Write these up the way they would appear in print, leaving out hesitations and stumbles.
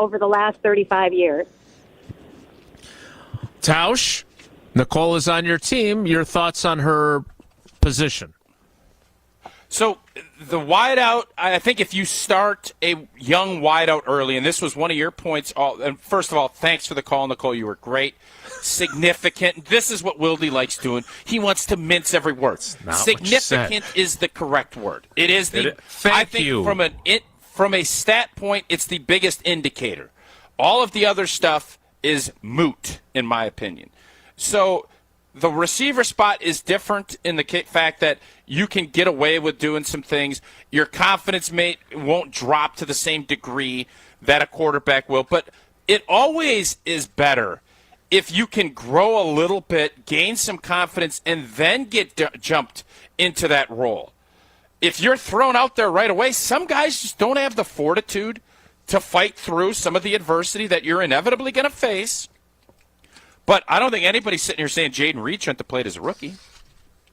over the last 35 years. Tausch, Nicole is on your team. Your thoughts on her position? So the wideout, I think if you start a young wideout early, and this was one of your points, and first of all, thanks for the call, Nicole. You were great. Significant. This is what Wilde likes doing. He wants to mince every word. Significant is the correct word. It is the. I think from a stat point, it's the biggest indicator. All of the other stuff is moot, in my opinion. So the receiver spot is different in the fact that you can get away with doing some things. Your confidence won't drop to the same degree that a quarterback will. But it always is better if you can grow a little bit, gain some confidence, and then get jumped into that role. If you're thrown out there right away, some guys just don't have the fortitude to fight through some of the adversity that you're inevitably going to face. But I don't think anybody's sitting here saying Jaden Reed shouldn't have played as a rookie.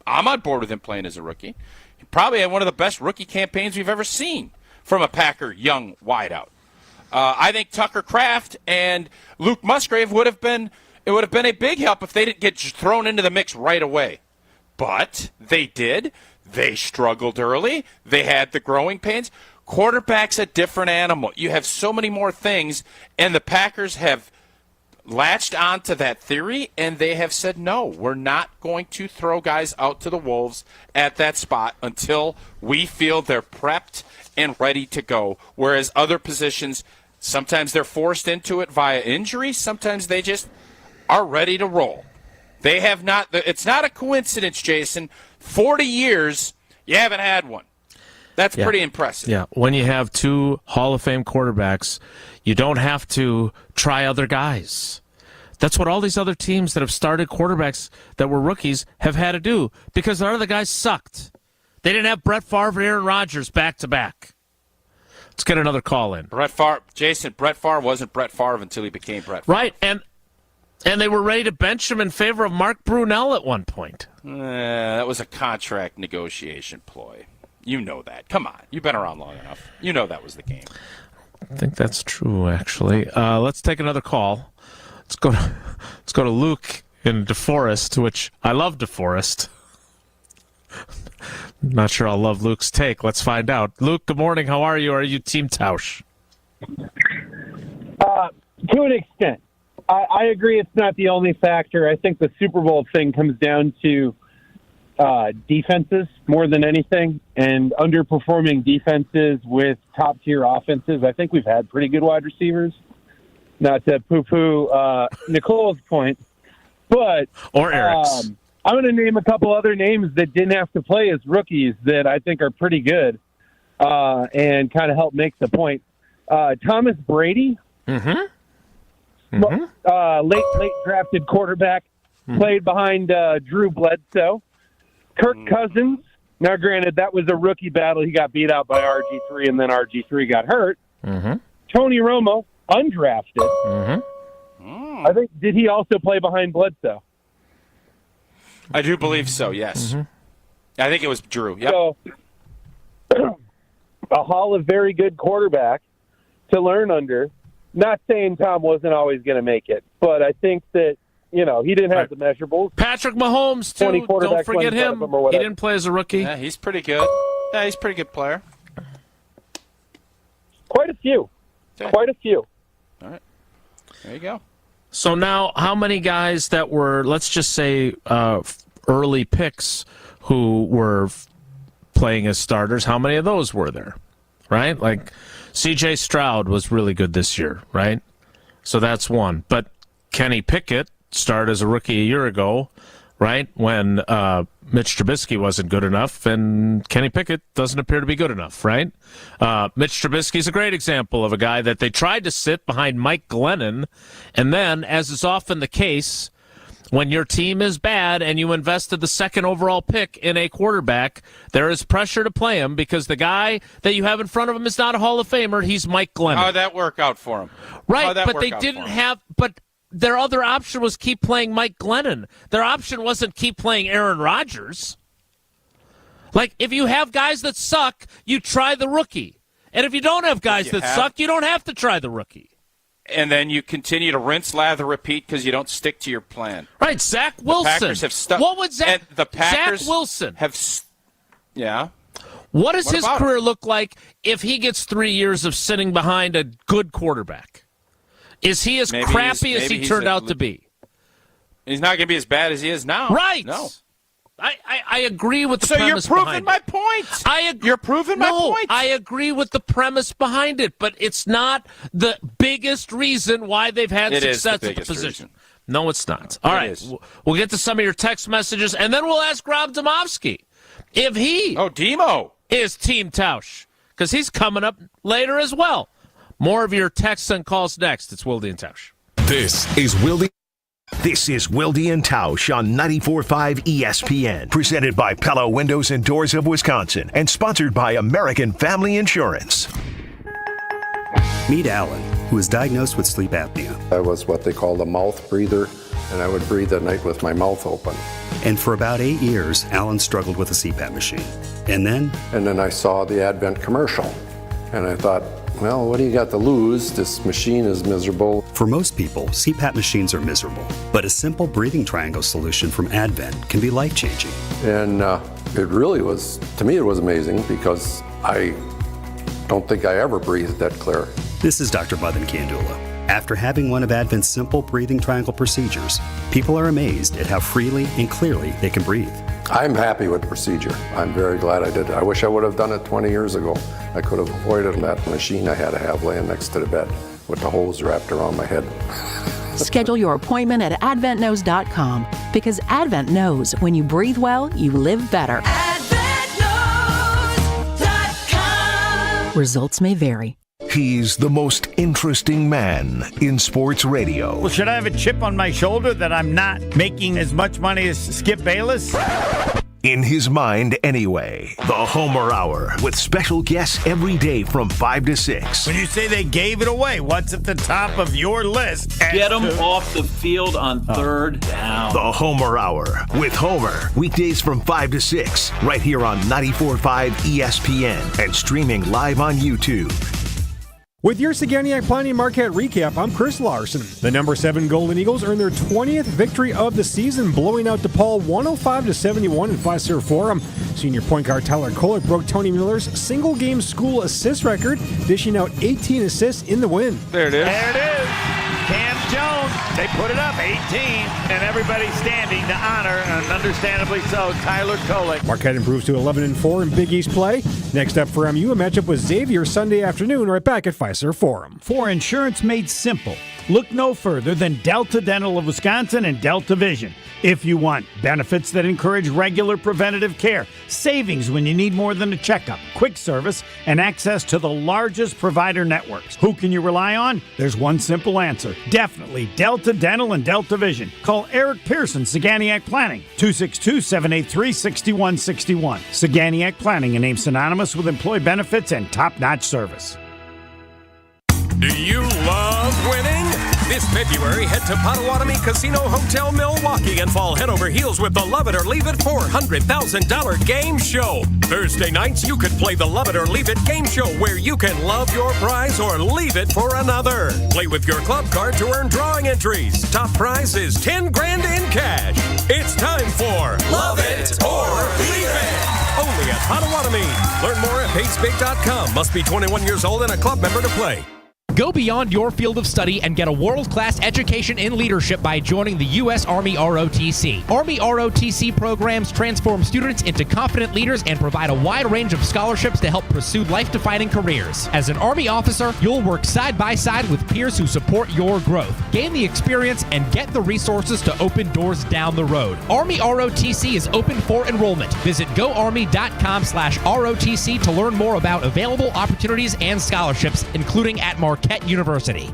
I'm on board with him playing as a rookie. He probably had one of the best rookie campaigns we've ever seen from a Packer young wideout. I think Tucker Kraft and Luke Musgrave would have been a big help if they didn't get thrown into the mix right away. But they did. They struggled early. They had the growing pains. Quarterback's a different animal. You have so many more things, and the Packers have latched onto that theory, and they have said, no, we're not going to throw guys out to the wolves at that spot until we feel they're prepped and ready to go. Whereas other positions, sometimes they're forced into it via injury. Sometimes they just are ready to roll. They have not. It's not a coincidence, Jason. 40 years, you haven't had one. That's pretty impressive. Yeah, when you have two Hall of Fame quarterbacks, you don't have to try other guys. That's what all these other teams that have started quarterbacks that were rookies have had to do because their other guys sucked. They didn't have Brett Favre and Aaron Rodgers back-to-back. Let's get another call in. Brett Favre wasn't Brett Favre until he became Brett Favre. Right, and they were ready to bench him in favor of Mark Brunell at one point. That was a contract negotiation ploy. You know that. Come on. You've been around long enough. You know that was the game. I think that's true, actually. Let's take another call. Let's go to Luke in DeForest, which I love DeForest. Not sure I'll love Luke's take. Let's find out. Luke, good morning. How are you? Are you Team Tausch? To an extent. I agree it's not the only factor. I think the Super Bowl thing comes down to defenses more than anything, and underperforming defenses with top-tier offenses. I think we've had pretty good wide receivers. Not to poo-poo Nicole's point, but or Eric's. I'm going to name a couple other names that didn't have to play as rookies that I think are pretty good and kind of help make the point. Thomas Brady, late drafted quarterback, played behind Drew Bledsoe. Kirk Cousins. Now, granted, that was a rookie battle. He got beat out by RG3, and then RG3 got hurt. Tony Romo, undrafted. I think, did he also play behind Bledsoe? I do believe so, yes. I think it was Drew. Yep. So, a Hall of very good quarterback to learn under. Not saying Tom wasn't always going to make it, but I think that, he didn't have the measurables. Patrick Mahomes, too. Don't forget him. He didn't play as a rookie. Yeah, he's pretty good. Yeah, he's a pretty good player. Quite a few. Yeah. Quite a few. All right. There you go. So now, how many guys that were, let's just say, early picks who were playing as starters, how many of those were there? Right? Like, C.J. Stroud was really good this year, right? So that's one. But Kenny Pickett started as a rookie a year ago, right, when Mitch Trubisky wasn't good enough, and Kenny Pickett doesn't appear to be good enough, right? Mitch Trubisky's a great example of a guy that they tried to sit behind Mike Glennon, and then, as is often the case, when your team is bad and you invested the second overall pick in a quarterback, there is pressure to play him because the guy that you have in front of him is not a Hall of Famer. He's Mike Glennon. How'd that work out for him? Right, but they didn't have – but their other option was keep playing Mike Glennon. Their option wasn't keep playing Aaron Rodgers. Like, if you have guys that suck, you try the rookie. And if you don't have guys that suck, you don't have to try the rookie. and then you continue to rinse, lather, repeat because you don't stick to your plan. Right, Zach Wilson. The Packers have stuck. What would Zach? The Packers Zach Wilson have. Yeah. What does What his about career look like if he gets 3 years of sitting behind a good quarterback? Is he as crappy as he turned out to be? He's not going to be as bad as he is now. Right. No. I agree with the So premise you're behind proving my it. point. You're proving my point. I agree with the premise behind it, but it's not the biggest reason why they've had It is the success at the biggest position. reason. No, it's not. All right. is. We'll get to some of your text messages, and then we'll ask Rob Domofsky if he Demo is Team Tausch, because he's coming up later as well. More of your texts and calls next. It's Wilde and Tausch. This is Wilde and Tausch on 94.5 ESPN, presented by Pella Windows and Doors of Wisconsin, and sponsored by American Family Insurance. Meet Alan, who was diagnosed with sleep apnea. I was what they called a mouth breather, and I would breathe at night with my mouth open. And for about 8 years, Alan struggled with a CPAP machine. And then I saw the Advent commercial, and I thought, well, what do you got to lose? This machine is miserable. For most people, CPAP machines are miserable. But a simple breathing triangle solution from Advent can be life-changing. And it really was, to me, it was amazing because I don't think I ever breathed that clear. This is Dr. Buthan Kandula. After having one of Advent's simple breathing triangle procedures, people are amazed at how freely and clearly they can breathe. I'm happy with the procedure. I'm very glad I did it. I wish I would have done it 20 years ago. I could have avoided that machine I had to have laying next to the bed with the hose wrapped around my head. Schedule your appointment at AdventKnows.com because Advent knows when you breathe well, you live better. AdventKnows.com. Results may vary. He's the most interesting man in sports radio. Well, should I have a chip on my shoulder that I'm not making as much money as Skip Bayless? In his mind, anyway. The Homer Hour with special guests every day from 5 to 6. When you say they gave it away, what's at the top of your list? Get them off the field on third down. The Homer Hour with Homer. Weekdays from 5 to 6. Right here on 94.5 ESPN and streaming live on YouTube. With your Saganiac Planning Marquette recap, I'm Chris Larson. The number 7 Golden Eagles earned their 20th victory of the season, blowing out DePaul 105-71 in Fiserv Forum. Senior point guard Tyler Kolek broke Tony Miller's single-game school assist record, dishing out 18 assists in the win. There it is. There it is. Cam Jones. They put it up 18, and everybody's standing to honor, and understandably so, Tyler Kolek. Marquette improves to 11-4 in Big East play. Next up for MU, a matchup with Xavier Sunday afternoon right back at Fiserv Forum. For insurance made simple, look no further than Delta Dental of Wisconsin and Delta Vision. If you want benefits that encourage regular preventative care, savings when you need more than a checkup, quick service, and access to the largest provider networks, who can you rely on? There's one simple answer. Definitely Delta Dental and Delta Vision. Call Eric Pearson, Saganiac Planning, 262-783-6161. Saganiac Planning, a name synonymous with employee benefits and top-notch service. Do you love winning? This February, head to Potawatomi Casino Hotel Milwaukee and fall head over heels with the Love It or Leave It $400,000 game show. Thursday nights, you could play the Love It or Leave It game show where you can love your prize or leave it for another. Play with your club card to earn drawing entries. Top prize is $10,000 in cash. It's time for Love It or Leave It. Only at Potawatomi. Learn more at pacebig.com. Must be 21 years old and a club member to play. Go beyond your field of study and get a world-class education in leadership by joining the U.S. Army ROTC. Army ROTC programs transform students into confident leaders and provide a wide range of scholarships to help pursue life-defining careers. As an Army officer, you'll work side by side with peers who support your growth. Gain the experience and get the resources to open doors down the road. Army ROTC is open for enrollment. Visit goarmy.com/ROTC to learn more about available opportunities and scholarships, including at Marquette University.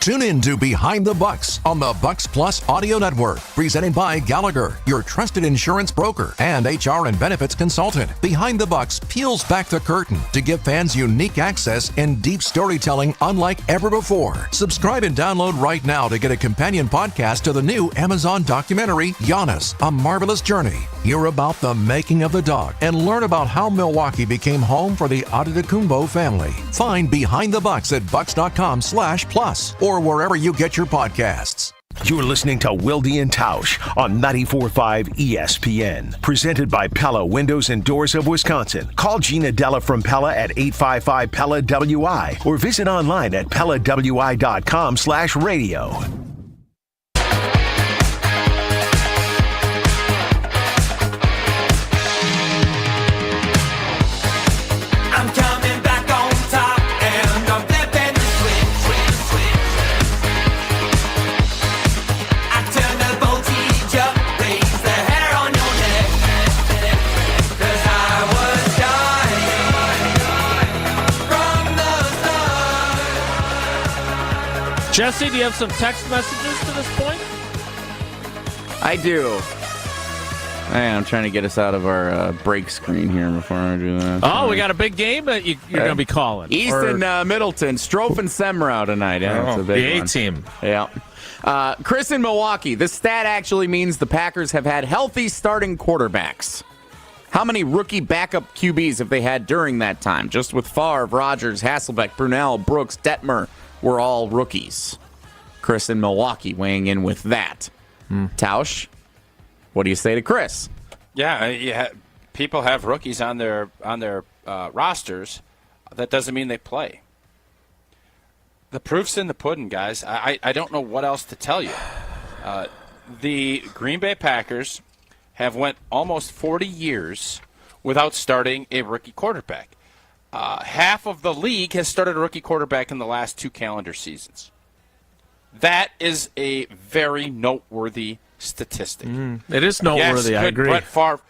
Tune in to Behind the Bucks on the Bucks Plus Audio Network, presented by Gallagher, your trusted insurance broker and HR and benefits consultant. Behind the Bucks peels back the curtain to give fans unique access and deep storytelling unlike ever before. Subscribe and download right now to get a companion podcast to the new Amazon documentary, Giannis, A Marvelous Journey. Hear about the making of the dog and learn about how Milwaukee became home for the Antetokounmpo family. Find Behind the Bucks at bucks.com/plus or wherever you get your podcasts. You're listening to Wilde Tausch on 94.5 ESPN. Presented by Pella Windows and Doors of Wisconsin. Call Gina Della from Pella at 855-PELLA-WI or visit online at PellaWI.com/radio. Jesse, do you have some text messages to this point? I do. I'm trying to get us out of our break screen here before I do that. Oh, we got a big game that you're going to be calling. Easton Middleton, Strofe and Semrau tonight. Yeah, that's a big the one. A-team. Yeah. Chris in Milwaukee. This stat actually means the Packers have had healthy starting quarterbacks. How many rookie backup QBs have they had during that time? Just with Favre, Rodgers, Hasselbeck, Brunell, Brooks, Detmer were all rookies. Chris in Milwaukee weighing in with that. Tausch, what do you say to Chris? Yeah, people have rookies on their rosters. That doesn't mean they play. The proof's in the pudding, guys. I don't know what else to tell you. The Green Bay Packers have went almost 40 years without starting a rookie quarterback. Half of the league has started a rookie quarterback in the last 2 calendar seasons. That is a very noteworthy statistic. It is noteworthy. Yes, I agree. Brett Favre.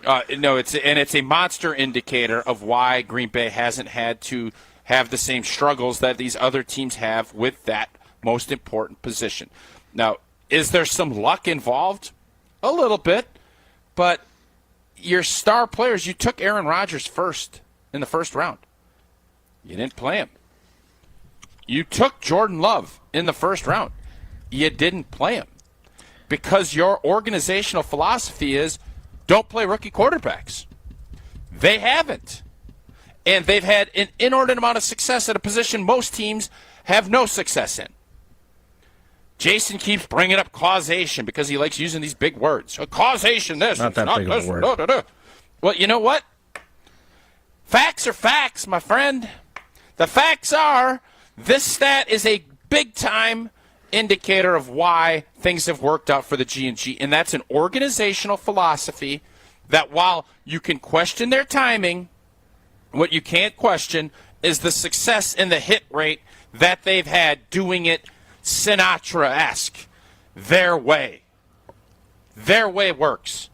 It's a monster indicator of why Green Bay hasn't had to have the same struggles that these other teams have with that most important position. Now, is there some luck involved? A little bit, but your star players, you took Aaron Rodgers first in the first round. You didn't play him. You took Jordan Love in the first round. You didn't play him because your organizational philosophy is don't play rookie quarterbacks. They haven't. And they've had an inordinate amount of success at a position most teams have no success in. Jason keeps bringing up causation because he likes using these big words. Causation, this. Not that big of a word. No. Well, you know what? Facts are facts, my friend. The facts are this stat is a big-time indicator of why things have worked out for the G&G, and that's an organizational philosophy that while you can question their timing, what you can't question is the success and the hit rate that they've had doing it Sinatra-esque. Their way. Their way works.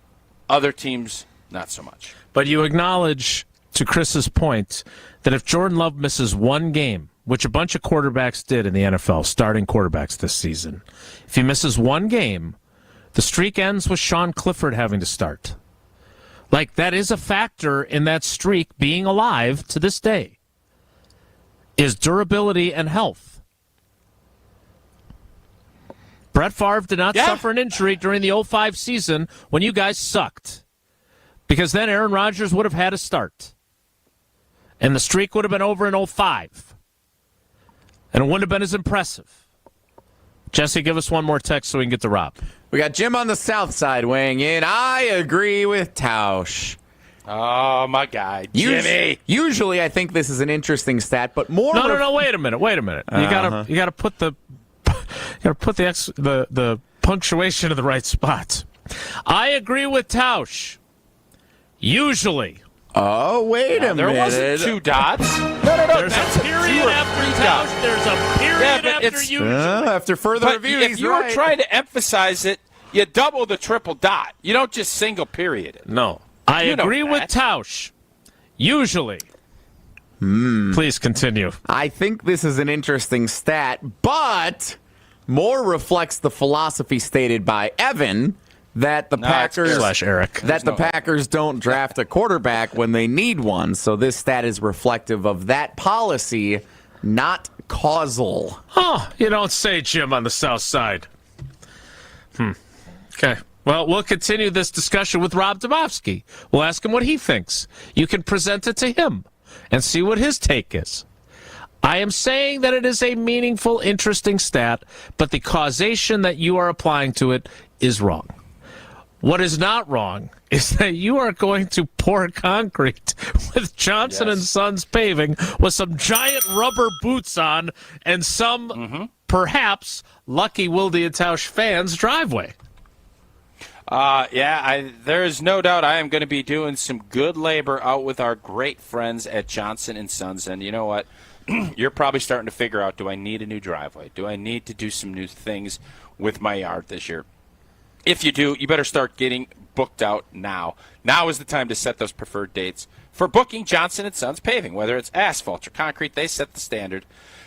Other teams, not so much. But you acknowledge, to Chris's point, that if Jordan Love misses one game, which a bunch of quarterbacks did in the NFL, starting quarterbacks this season, if he misses one game, the streak ends with Sean Clifford having to start. Like, that is a factor in that streak being alive to this day, is durability and health. Brett Favre did not suffer an injury during the 2005 season when you guys sucked, because then Aaron Rodgers would have had a start, and the streak would have been over in 2005, and it wouldn't have been as impressive. Jesse, give us one more text so we can get to Rob. We got Jim on the south side weighing in. I agree with Tausch. Oh, my guy, Jimmy. Usually I think this is an interesting stat, but more... No, wait a minute. You gotta put the punctuation in the right spot. I agree with Tausch. Usually. Oh, wait a minute. There wasn't 2 dots. No. There's a period after Tausch. There's a period after usually. After further review, if you were trying to emphasize it, you double the triple dot. You don't just single period it. No. I agree with Tausch. Usually. Please continue. I think this is an interesting stat, but more reflects the philosophy stated by Evan that the Packers don't draft a quarterback when they need one. So this stat is reflective of that policy, not causal. Oh, you don't say, Jim, on the South Side. Okay. Well, we'll continue this discussion with Rob Domofsky. We'll ask him what he thinks. You can present it to him and see what his take is. I am saying that it is a meaningful, interesting stat, but the causation that you are applying to it is wrong. What is not wrong is that you are going to pour concrete with Johnson & Sons paving with some giant rubber boots on and some, perhaps, lucky Wilde Tausch fans' driveway. There is no doubt I am going to be doing some good labor out with our great friends at Johnson & Sons. And you know what? You're probably starting to figure out, do I need a new driveway? Do I need to do some new things with my yard this year? If you do, you better start getting booked out now. Now is the time to set those preferred dates for booking Johnson & Sons paving. Whether it's asphalt or concrete, they set the standard.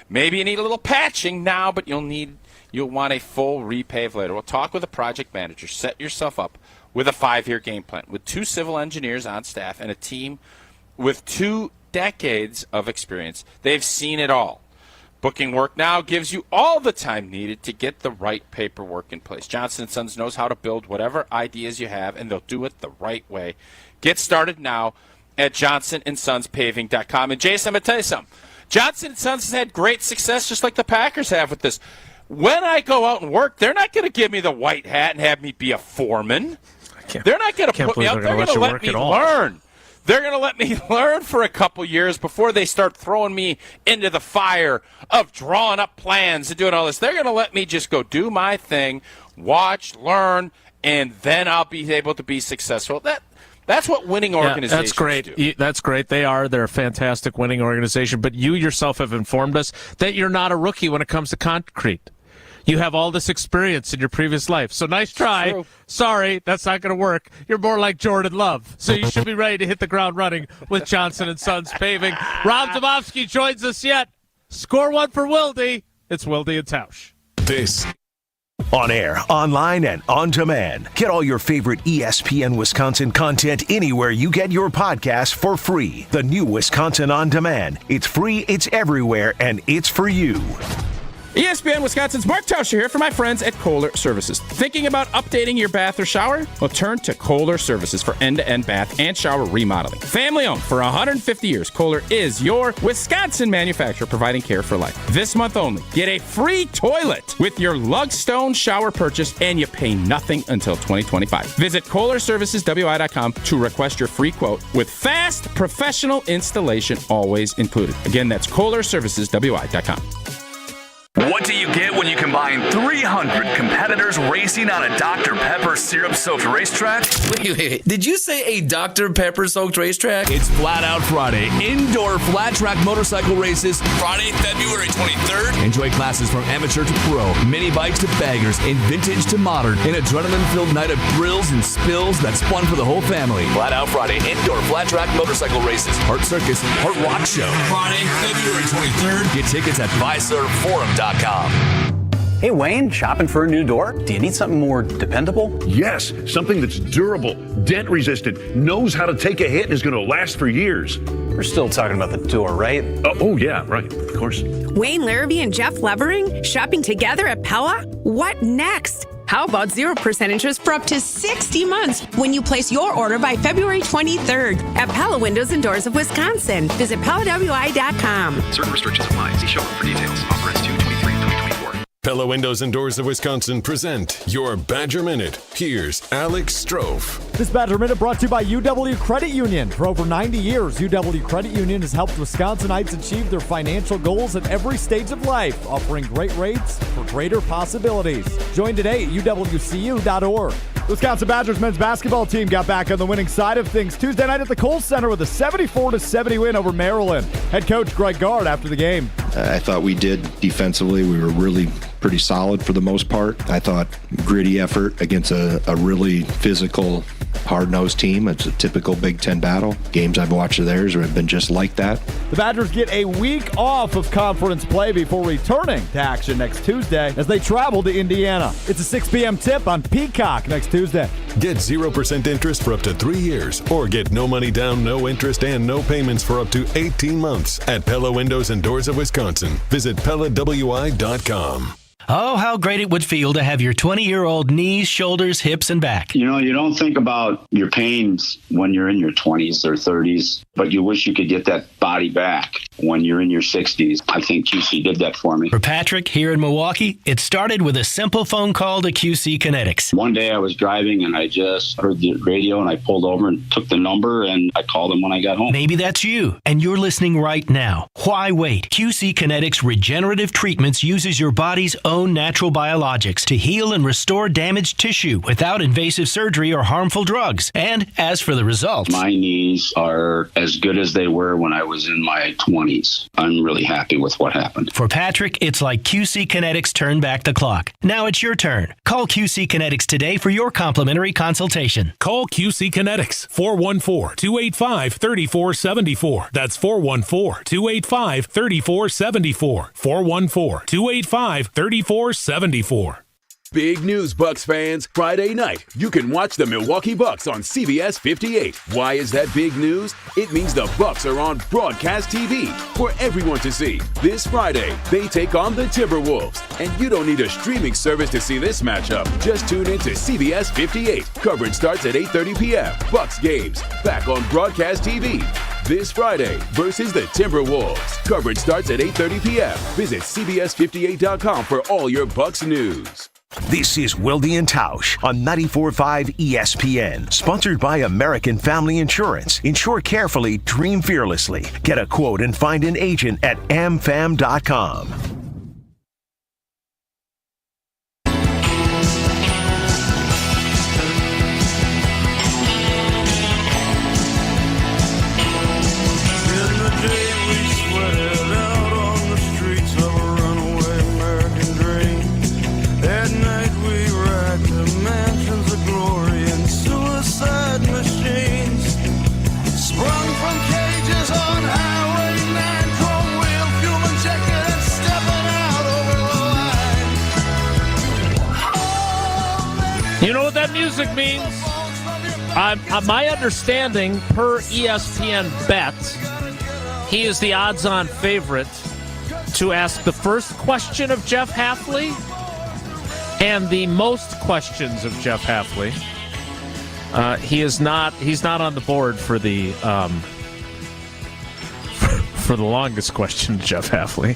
Maybe you need a little patching now, but you'll want a full repave later. We'll talk with a project manager. Set yourself up with a 5-year game plan with 2 civil engineers on staff and a team with 2 decades of experience. They've seen it all. Booking work now gives you all the time needed to get the right paperwork in place. Johnson & Sons knows how to build whatever ideas you have, and they'll do it the right way. Get started now at johnsonsonspaving.com. And Jason, I'm going to tell you something. Johnson & Sons has had great success just like the Packers have with this. When I go out and work, they're not going to give me the white hat and have me be a foreman. They're not going to put me out. They're going to let me learn. They're going to let me learn for a couple years before they start throwing me into the fire of drawing up plans and doing all this. They're going to let me just go do my thing, watch, learn, and then I'll be able to be successful. That's what winning organizations do. That's great. They're a fantastic winning organization. But you yourself have informed us that you're not a rookie when it comes to concrete. You have all this experience in your previous life. So nice try. True. Sorry, that's not going to work. You're more like Jordan Love. So you should be ready to hit the ground running with Johnson & Sons Paving. Rob Domofsky joins us yet. Score one for Wilde. It's Wilde and Tausch. This on air, online, and on demand. Get all your favorite ESPN Wisconsin content anywhere you get your podcast for free. The new Wisconsin On Demand. It's free, it's everywhere, and it's for you. ESPN Wisconsin's Mark Tauscher here for my friends at Kohler Services. Thinking about updating your bath or shower? Well, turn to Kohler Services for end-to-end bath and shower remodeling. Family-owned for 150 years, Kohler is your Wisconsin manufacturer providing care for life. This month only, get a free toilet with your Lugstone shower purchase, and you pay nothing until 2025. Visit KohlerServicesWI.com to request your free quote with fast, professional installation always included. Again, that's KohlerServicesWI.com. What do you get when you combine 300 competitors racing on a Dr. Pepper syrup-soaked racetrack? Wait. Did you say a Dr. Pepper-soaked racetrack? It's Flat Out Friday. Indoor flat track motorcycle races. Friday, February 23rd. Enjoy classes from amateur to pro, mini bikes to baggers, and vintage to modern. An adrenaline-filled night of thrills and spills that's fun for the whole family. Flat Out Friday. Indoor flat track motorcycle races. Hart Circus, Hart Rock Show. Friday, February 23rd. Get tickets at BuySurfForum.com. Hey, Wayne, shopping for a new door? Do you need something more dependable? Yes, something that's durable, dent-resistant, knows how to take a hit, and is going to last for years. We're still talking about the door, right? Oh, yeah, right, of course. Wayne Larrabee and Jeff Levering shopping together at Pella? What next? How about 0% interest for up to 60 months when you place your order by February 23rd at Pella Windows and Doors of Wisconsin. Visit PellaWI.com. Certain restrictions apply. See showroom for details. Offer ends 2/23/2024. Pella Windows and Doors of Wisconsin present your Badger Minute. Here's Alex Strofe. This Badger Minute brought to you by UW Credit Union. For over 90 years, UW Credit Union has helped Wisconsinites achieve their financial goals at every stage of life, offering great rates for greater possibilities. Join today at uwcu.org. The Wisconsin Badgers men's basketball team got back on the winning side of things Tuesday night at the Kohl Center with a 74-70 win over Maryland. Head coach Greg Gard after the game. I thought we did defensively. We were really pretty solid for the most part. I thought gritty effort against a really physical hard-nosed team. It's a typical Big Ten battle. Games I've watched of theirs have been just like that. The Badgers get a week off of conference play before returning to action next Tuesday as they travel to Indiana. It's a 6 p.m. tip on Peacock next Tuesday. Get 0% interest for up to 3 years, or get no money down, no interest, and no payments for up to 18 months at Pella Windows and Doors of Wisconsin. Visit PellaWI.com. Oh, how great it would feel to have your 20-year-old knees, shoulders, hips, and back. You know, you don't think about your pains when you're in your 20s or 30s, but you wish you could get that body back when you're in your 60s. I think QC did that for me. For Patrick, here in Milwaukee, it started with a simple phone call to QC Kinetics. One day I was driving and I just heard the radio and I pulled over and took the number and I called them when I got home. Maybe that's you, and you're listening right now. Why wait? QC Kinetics Regenerative Treatments uses your body's own natural biologics to heal and restore damaged tissue without invasive surgery or harmful drugs. And as for the results, my knees are as good as they were when I was in my 20s. I'm really happy with what happened. For Patrick, it's like QC Kinetics turned back the clock. Now it's your turn. Call QC Kinetics today for your complimentary consultation. Call QC Kinetics, 414-285-3474. That's 414-285-3474. 414-285-3474. Big news, Bucks fans. Friday night, you can watch the Milwaukee Bucks on CBS 58. Why is that big news? It means the Bucks are on broadcast TV for everyone to see. This Friday, they take on the Timberwolves. And you don't need a streaming service to see this matchup. Just tune in to CBS 58. Coverage starts at 8:30 p.m. Bucks games back on broadcast TV. This Friday versus the Timberwolves. Coverage starts at 8:30 p.m. Visit CBS58.com for all your Bucks news. This is Wilde Tausch on 94.5 ESPN. Sponsored by American Family Insurance. Insure carefully, dream fearlessly. Get a quote and find an agent at amfam.com. You know what that music means? My understanding, per ESPN Bet, he is the odds-on favorite to ask the first question of Jeff Hafley and the most questions of Jeff Hafley. He's not on the board for the for the longest question, Jeff Hafley.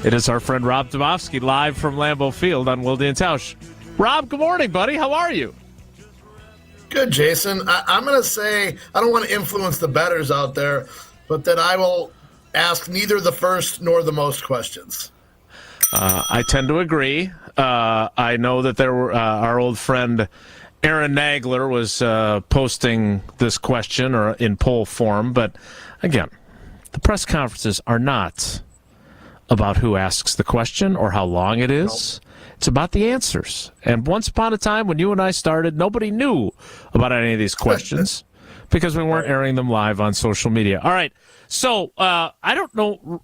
It is our friend Rob Domofsky live from Lambeau Field on Wilde Tausch. Rob, good morning, buddy. How are you? Good, Jason. I'm going to say, I don't want to influence the bettors out there, but that I will ask neither the first nor the most questions. I tend to agree. I know that there were our old friend Aaron Nagler was posting this question or in poll form, but again, the press conferences are not about who asks the question or how long it is. Nope. It's about the answers. And once upon a time, when you and I started, nobody knew about any of these questions because we weren't airing them live on social media. All right. So I don't know.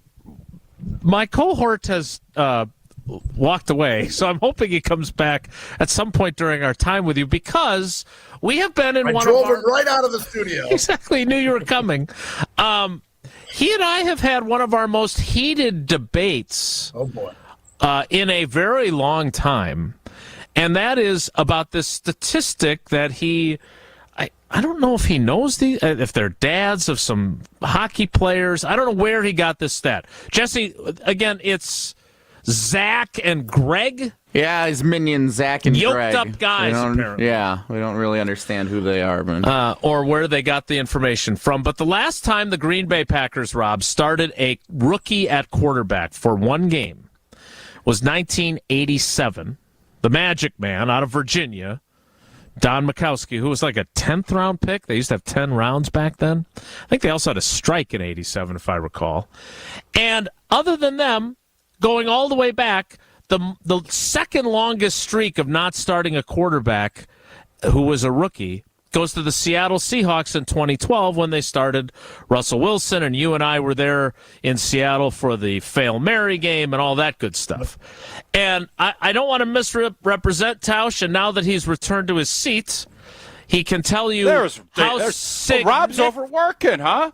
My cohort has walked away, so I'm hoping he comes back at some point during our time with you because we have been in one of our... I drove him right out of the studio. Exactly. Knew you were coming. He and I have had one of our most heated debates. Oh, boy. In a very long time, and that is about this statistic that I don't know if he knows if they're dads of some hockey players. I don't know where he got this stat. Jesse, again, it's Zach and Greg. Yeah, his minions, Zach and Greg. Yoked up guys, apparently. Yeah, we don't really understand who they are, man. Or where they got the information from. But the last time the Green Bay Packers, Rob, started a rookie at quarterback for one game was 1987. The Magic Man out of Virginia, Don Majkowski, who was like a 10th round pick. They used to have 10 rounds back then. I think they also had a strike in 87, if I recall. And other than them, going all the way back, the second longest streak of not starting a quarterback who was a rookie, goes to the Seattle Seahawks in 2012 when they started Russell Wilson, and you and I were there in Seattle for the Fail Mary game and all that good stuff. And I don't want to misrepresent Tausch, and now that he's returned to his seat, he can tell you how sick. Rob's overworking, huh?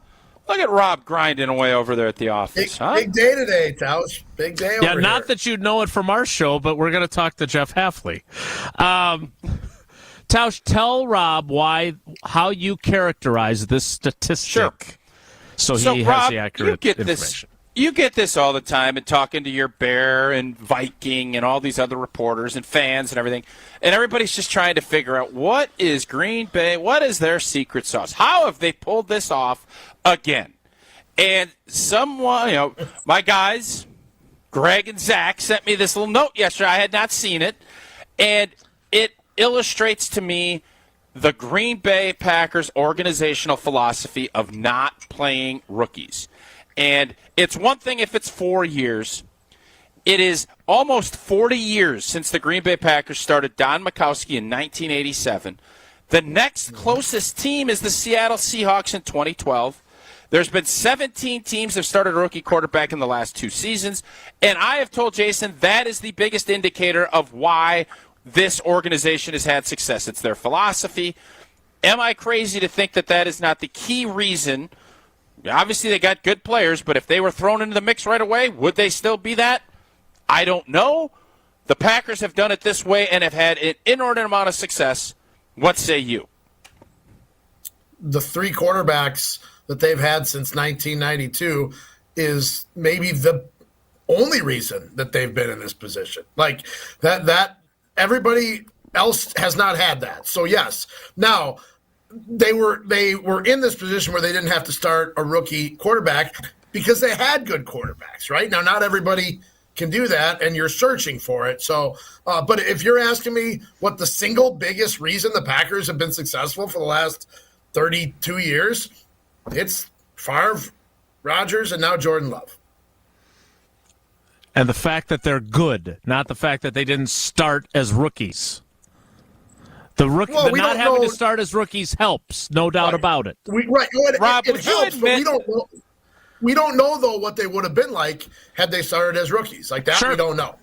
Look at Rob grinding away over there at the office, huh? Big day today, Tausch. Big day over Yeah, not here. that you'd know it from our show, but we're going to talk to Jeff Hafley. Tausch, tell Rob how you characterize this statistic. Sure. So he has Rob, the accurate information. You get this all the time and talking to your Bear and Viking and all these other reporters and fans and everything. And everybody's just trying to figure out what is Green Bay, what is their secret sauce? How have they pulled this off again? And someone, my guys, Greg and Zach, sent me this little note yesterday. I had not seen it. And it illustrates to me the Green Bay Packers organizational philosophy of not playing rookies. And it's one thing if it's 4 years. It is almost 40 years since the Green Bay Packers started Don Majkowski in 1987. The next closest team is the Seattle Seahawks in 2012. There's been 17 teams that have started a rookie quarterback in the last 2 seasons. And I have told Jason that is the biggest indicator of why this organization has had success. It's their philosophy. Am I crazy to think that that is not the key reason? Obviously, they got good players, but if they were thrown into the mix right away, would they still be that? I don't know. The Packers have done it this way and have had an inordinate amount of success. What say you? The 3 quarterbacks that they've had since 1992 is maybe the only reason that they've been in this position. Like that everybody else has not had that. So yes. Now, they were in this position where they didn't have to start a rookie quarterback because they had good quarterbacks, right? Now, not everybody can do that, and you're searching for it. So, but if you're asking me what the single biggest reason the Packers have been successful for the last 32 years, it's Favre, Rodgers, and now Jordan Love. And the fact that they're good, not the fact that they didn't start as rookies. Not having to start as rookies helps, no doubt about it. Rob, it helps, but we don't know though what they would have been like had they started as rookies. Like that, we don't know.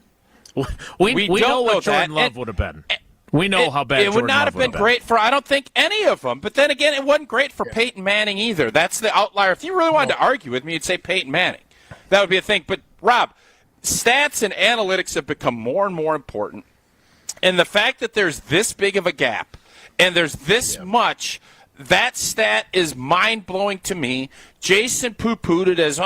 We know what Jordan Love would have been. We know how bad it would not have been great for, I don't think, any of them. But then again, it wasn't great for Peyton Manning either. That's the outlier. If you really wanted to argue with me, you'd say Peyton Manning. That would be a thing. But, Rob, stats and analytics have become more and more important. And the fact that there's this big of a gap and there's this much, that stat is mind-blowing to me. Jason poo-pooed it as,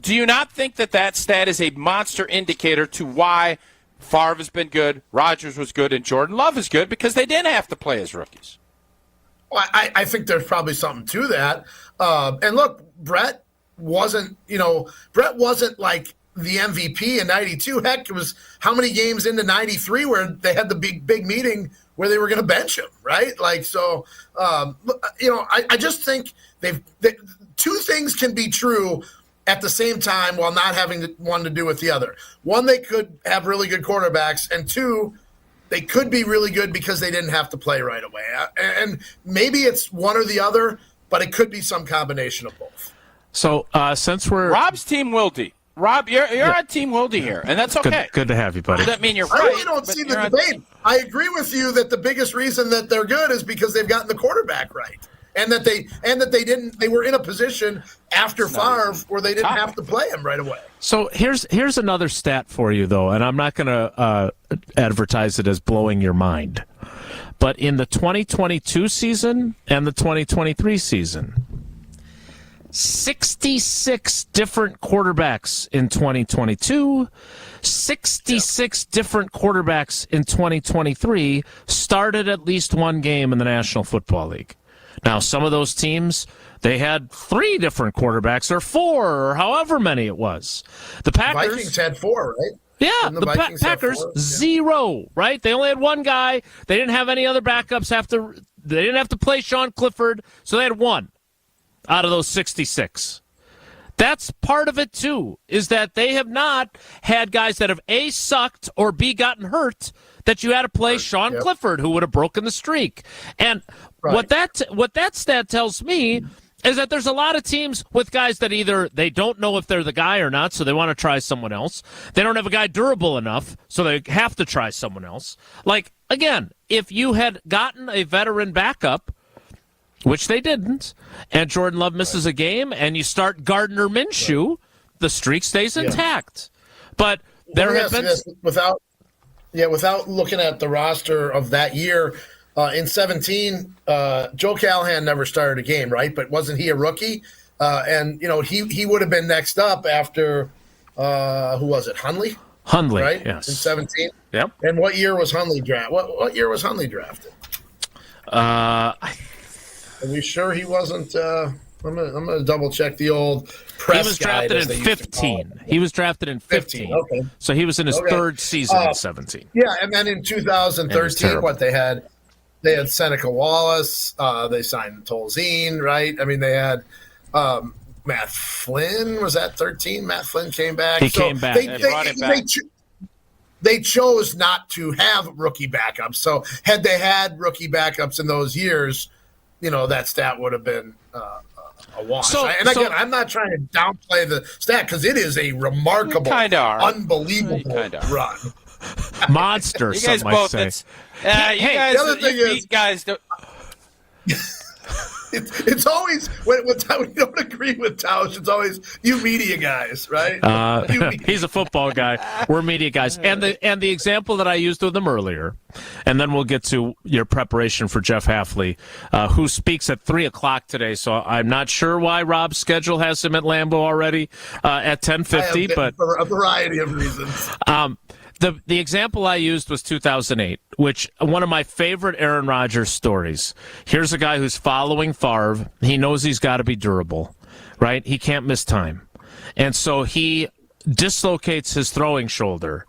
do you not think that stat is a monster indicator to why Favre has been good, Rodgers was good, and Jordan Love is good? Because they didn't have to play as rookies. Well, I think there's probably something to that. And look, Brett wasn't like the MVP in 92. Heck, it was how many games into 93 where they had the big meeting where they were going to bench him, right? Like, so, I just think two things can be true at the same time while not having one to do with the other. One, they could have really good quarterbacks, and two, they could be really good because they didn't have to play right away. And maybe it's one or the other, but it could be some combination of both. So since we're Rob's Team Wilde. Rob, you're on Team Wilde here, and that's okay. Good to have you, buddy. Doesn't mean you're right. I really don't see the debate. I agree with you that the biggest reason that they're good is because they've gotten the quarterback right, and that they were in a position after Favre where they didn't have to play him right away. So here's another stat for you, though, and I'm not going to advertise it as blowing your mind, but in the 2022 season and the 2023 season, 66 different quarterbacks in 2022, 66 different quarterbacks in 2023 started at least one game in the National Football League. Now, some of those teams, they had 3 different quarterbacks or 4 or however many it was. The Packers Vikings had 4, right? Yeah, the Packers, 0, right? They only had one guy. They didn't have any other backups. They didn't have to play Sean Clifford, so they had 1 out of those 66. That's part of it, too, is that they have not had guys that have A, sucked, or B, gotten hurt that you had to play Sean Clifford, who would have broken the streak. And what that stat tells me is that there's a lot of teams with guys that either they don't know if they're the guy or not, so they want to try someone else. They don't have a guy durable enough, so they have to try someone else. Like, again, if you had gotten a veteran backup, which they didn't, and Jordan Love misses a game, and you start Gardner Minshew, the streak stays intact. But there have been... Without looking at the roster of that year, in 17, Joe Callahan never started a game, right? But wasn't he a rookie? And, he would have been next up after, who was it, Hundley? Hundley, right? Yes. In 17? Yep. And what year was Hundley drafted? What year was Hundley drafted? Are we sure he wasn't I'm gonna double check the old press. He was drafted in 15. He was drafted in 15. Okay. So he was in his third season in 17. Yeah, and then in 2013, they had Seneca Wallace. They signed Tolzien, right? I mean, they had Matt Flynn. Was that 13? Matt Flynn came back. He came back. They chose not to have rookie backups. So had they had rookie backups in those years, that stat would have been a wash. I'm not trying to downplay the stat because it is a remarkable, unbelievable run. Monster, you guys some both, might say. The other thing is, guys don't... It's always when you don't agree with Tausch, it's always you media guys, right? He's a football guy. We're media guys. And the example that I used with him earlier, and then we'll get to your preparation for Jeff Hafley, who speaks at 3:00 today. So I'm not sure why Rob's schedule has him at Lambeau already at 10:50, but for a variety of reasons. The example I used was 2008, which one of my favorite Aaron Rodgers stories. Here's a guy who's following Favre. He knows he's got to be durable, right? He can't miss time. And so he dislocates his throwing shoulder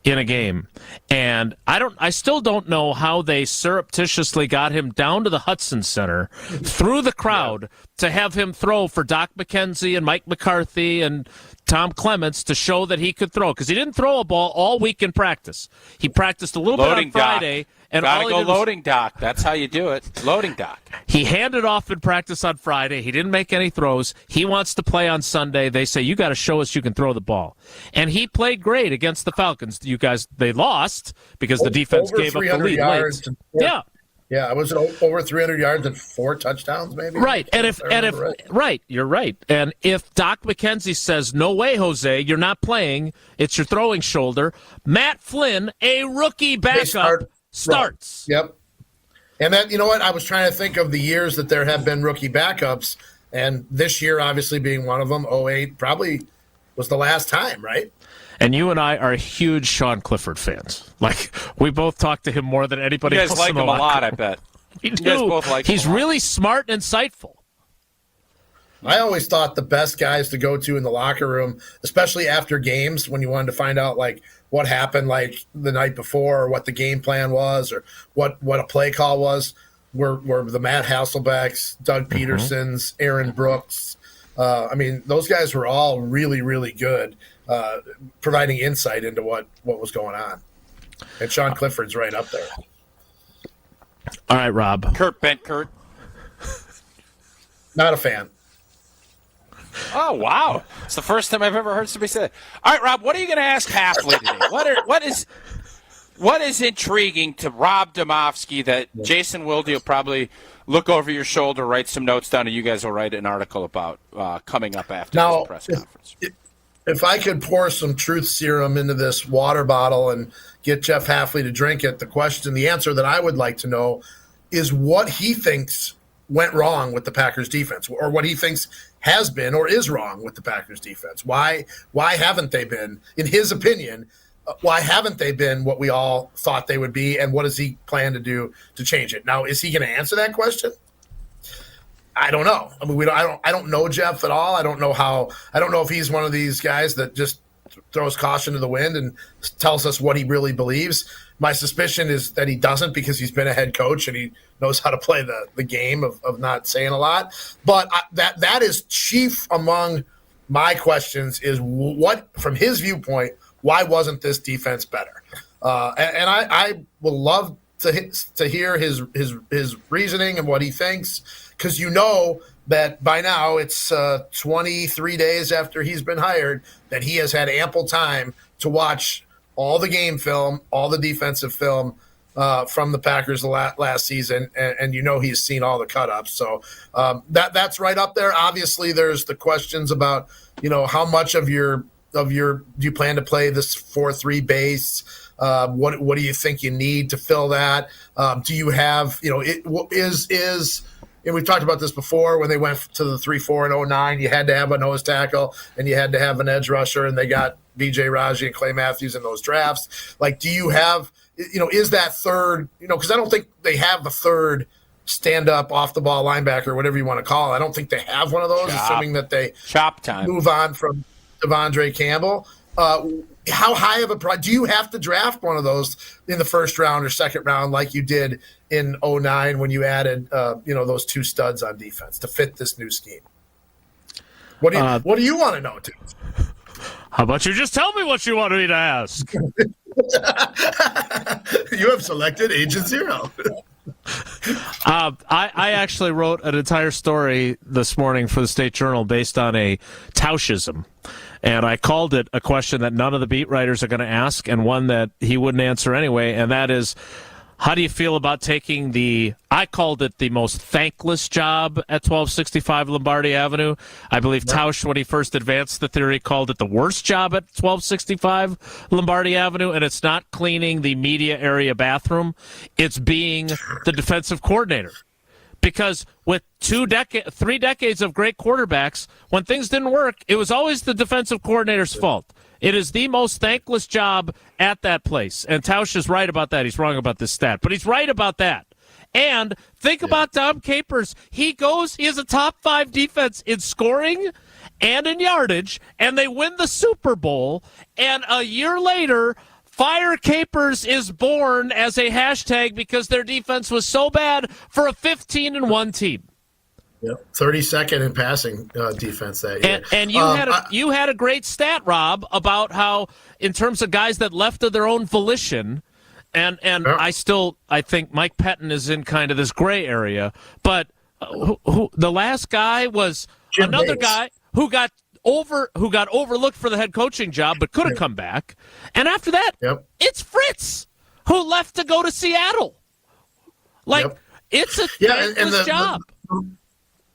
in a game. And I still don't know how they surreptitiously got him down to the Hudson Center through the crowd to have him throw for Doc McKenzie and Mike McCarthy and Tom Clements to show that he could throw, because he didn't throw a ball all week in practice. He practiced a little bit on Friday. And gotta go loading dock. That's how you do it. Loading dock. He handed off in practice on Friday. He didn't make any throws. He wants to play on Sunday. They say, you got to show us you can throw the ball. And he played great against the Falcons. You guys, they lost because the defense gave up the lead late. Yeah. Yeah, it was over 300 yards and 4 touchdowns, maybe. Right, you're right. And if Doc McKenzie says, "No way, Jose, you're not playing. It's your throwing shoulder," Matt Flynn, a rookie backup, starts. Right. Yep. And that, I was trying to think of the years that there have been rookie backups, and this year, obviously being one of them, 08 probably was the last time, right? And you and I are huge Sean Clifford fans. Like, we both talk to him more than anybody else. You guys like him a lot, I bet. You guys both like him. He's really smart and insightful. I always thought the best guys to go to in the locker room, especially after games when you wanted to find out, like, what happened, like, the night before, or what the game plan was, or what a play call was, were the Matt Hasselbecks, Doug Petersons, Aaron Brooks. Those guys were all really, really good. Providing insight into what was going on. And Sean Clifford's right up there. All right, Rob. Kurt Bentkert. Not a fan. Oh, wow. It's the first time I've ever heard somebody say that. All right, Rob, what are you going to ask Hafley today? What is intriguing to Rob Domofsky that Jason Wilde will probably look over your shoulder, write some notes down, and you guys will write an article about coming up after this press conference? If I could pour some truth serum into this water bottle and get Jeff Hafley to drink it, the answer that I would like to know is what he thinks went wrong with the Packers defense, or what he thinks has been or is wrong with the Packers defense. Why haven't they been, in his opinion, why haven't they been what we all thought they would be, and what does he plan to do to change it? Now, is he going to answer that question? I don't know. I don't know Jeff at all. I don't know if he's one of these guys that just throws caution to the wind and tells us what he really believes. My suspicion is that he doesn't, because he's been a head coach and he knows how to play the game of not saying a lot. But that is chief among my questions, is what, from his viewpoint, why wasn't this defense better? And I will love to hear his reasoning and what he thinks, because that by now it's 23 days after he's been hired that he has had ample time to watch all the game film, all the defensive film from the Packers last season, and he's seen all the cut-ups. So that's right up there. Obviously, there's the questions about how much of your do you plan to play this 4-3 base? What do you think you need to fill that? Do you have and we've talked about this before, when they went to the 3-4 in 2009, you had to have a nose tackle and you had to have an edge rusher, and they got B.J. Raji and Clay Matthews in those drafts. Like, do you have, is that third, because I don't think they have the third stand-up, off-the-ball linebacker, whatever you want to call it. I don't think they have one of those, assuming that they move on from Devondre Campbell. How high of a do you have to draft one of those in the first round or second round like you did in 2009 when you added those two studs on defense to fit this new scheme? What do you want to know, too? How about you just tell me what you want me to ask? You have selected Agent Zero. I actually wrote an entire story this morning for the State Journal based on a Taushism. And I called it a question that none of the beat writers are going to ask, and one that he wouldn't answer anyway, and that is, how do you feel about taking I called it the most thankless job at 1265 Lombardi Avenue. I believe Tausch, when he first advanced the theory, called it the worst job at 1265 Lombardi Avenue, and it's not cleaning the media area bathroom. It's being the defensive coordinator. Because with 3 decades of great quarterbacks, when things didn't work, it was always the defensive coordinator's fault. It is the most thankless job at that place. And Tausch is right about that. He's wrong about this stat, but he's right about that. And think about Dom Capers. He has a top 5 defense in scoring and in yardage, and they win the Super Bowl. And a year later, Fire Capers is born as a hashtag because their defense was so bad for a 15-1 team. Yep, 32nd in passing defense that year. And you had a great stat, Rob, about how in terms of guys that left of their own volition, and I think Mike Pettin is in kind of this gray area, but who the last guy was Jim another Bates. guy who got overlooked for the head coaching job but could have come back. And after that, it's Fritz, who left to go to Seattle. It's a thankless job.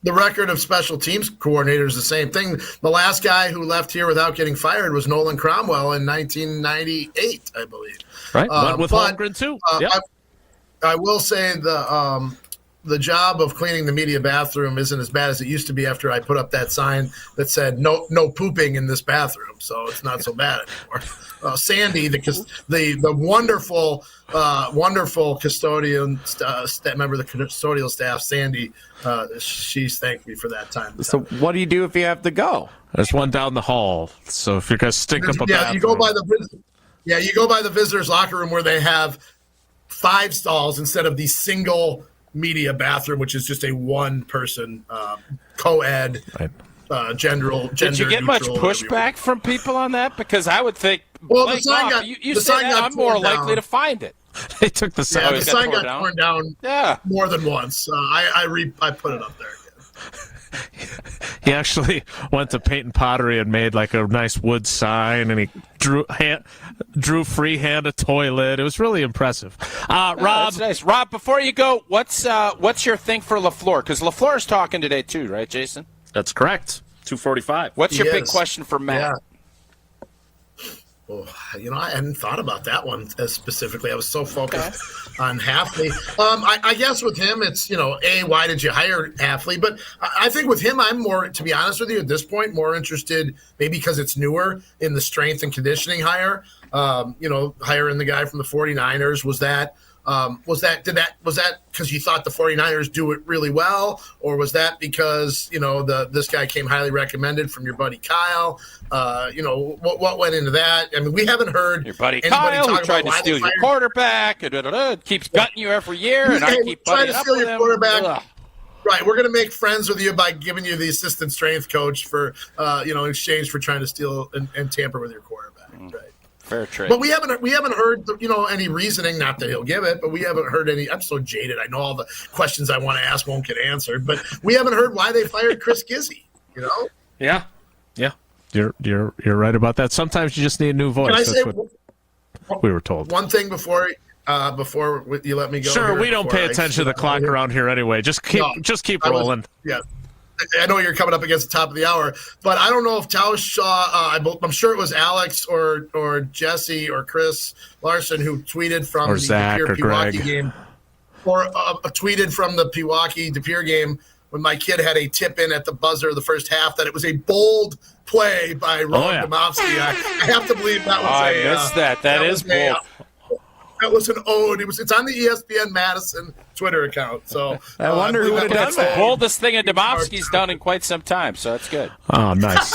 The record of special teams coordinators is the same thing. The last guy who left here without getting fired was Nolan Cromwell in 1998, I believe. Right, went with Holmgren too. I will say the job of cleaning the media bathroom isn't as bad as it used to be after I put up that sign that said no pooping in this bathroom, so it's not so bad anymore. Sandy, the wonderful custodian member of the custodial staff, Sandy, she's thanked me for that time. So what do you do if you have to go? There's one down the hall, so if you're going to stink up a bathroom. You go by the visitors' locker room where they have 5 stalls instead of the single media bathroom, which is just a one-person co-ed gender. Did you get much pushback from people on that? Because I would think, the sign got I'm more likely to find it. They took the sign. The sign got torn down more than once. I put it up there again. He actually went to Paint and Pottery and made like a nice wood sign, and he drew freehand a toilet. It was really impressive. Rob, that's nice. Rob, before you go, what's your thing for LaFleur? Because LaFleur is talking today too, right, Jason? That's correct. 2:45. What's your big question for Matt? Yeah. Well, I hadn't thought about that one as specifically. I was so focused on Hafley. I guess with him, it's, why did you hire Hafley? But I think with him, I'm more, to be honest with you, at this point, more interested, maybe because it's newer, in the strength and conditioning hire. Hiring the guy from the 49ers, was that because you thought the 49ers do it really well, or was that because this guy came highly recommended from your buddy Kyle? What went into that? I mean, we haven't heard your buddy Kyle who tried to steal your quarterback, keeps gutting you every year, and I keep trying to steal your quarterback. Ugh. Right, we're going to make friends with you by giving you the assistant strength coach for in exchange for trying to steal and tamper with your quarterback. Right. Fair trade. But we haven't heard any reasoning. Not that he'll give it, but we haven't heard any. I'm so jaded. I know all the questions I want to ask won't get answered, but we haven't heard why they fired Chris Gizzy. Yeah. You're right about that. Sometimes you just need a new voice. Can I say what we were told. One thing before you let me go? Sure, we don't pay attention to the clock around here anyway. Just keep rolling. Yeah. I know you're coming up against the top of the hour, but I don't know if Tausch saw. I'm sure it was Alex or Jesse or Chris Larson who tweeted from the Zach or Pewaukee Greg game, or tweeted from the Pewaukee De Pere game when my kid had a tip in at the buzzer of the first half that it was a bold play by Ron Domofsky. I have to believe that was I missed that. That is bold. That was an ode. It's on the ESPN Madison Twitter account. So I wonder who would have done that. That's the boldest thing that Domofsky's done in quite some time. So that's good. Oh, nice.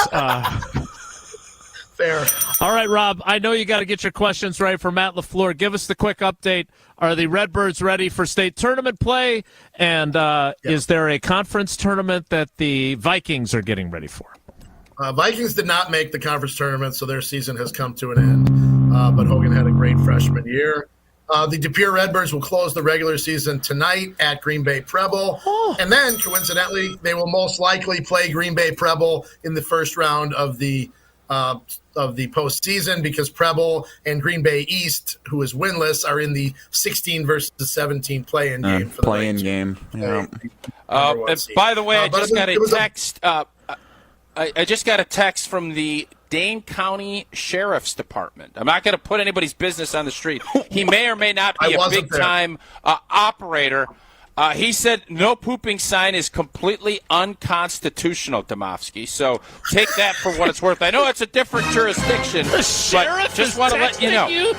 Fair. All right, Rob. I know you got to get your questions right for Matt LaFleur. Give us the quick update. Are the Redbirds ready for state tournament play? And is there a conference tournament that the Vikings are getting ready for? Vikings did not make the conference tournament, so their season has come to an end. But Hogan had a great freshman year. The De Pere Redbirds will close the regular season tonight at Green Bay Preble. And then, coincidentally, they will most likely play Green Bay Preble in the first round of the postseason because Preble and Green Bay East, who is winless, are in the 16 versus 17 play-in game. For the play-in game. Yeah. And by the way, I just got a text. I just got a text from the Dane County Sheriff's Department. I'm not going to put anybody's business on the street. He may or may not be a big-time operator. He said no pooping sign is completely unconstitutional, Domofsky. So take that for what it's worth. I know it's a different jurisdiction, but just want to let you know.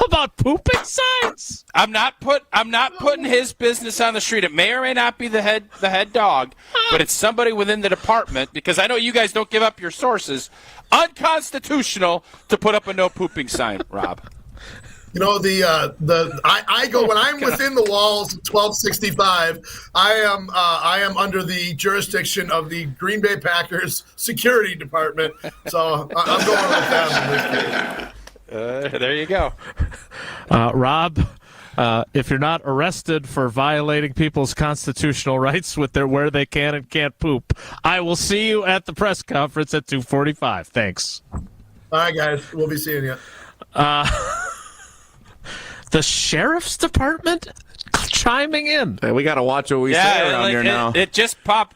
About pooping signs? I'm not putting his business on the street. It may or may not be the head dog, but it's somebody within the department because I know you guys don't give up your sources. Unconstitutional to put up a no pooping sign, Rob. I go when I'm within the walls of 1265. I am under the jurisdiction of the Green Bay Packers security department. So I'm going with them in this case. There you go. Rob, if you're not arrested for violating people's constitutional rights with where they can and can't poop, I will see you at the press conference at 2:45. Thanks. All right, guys. We'll be seeing you. The Sheriff's Department chiming in. Hey, we got to watch what we say around here now. It just popped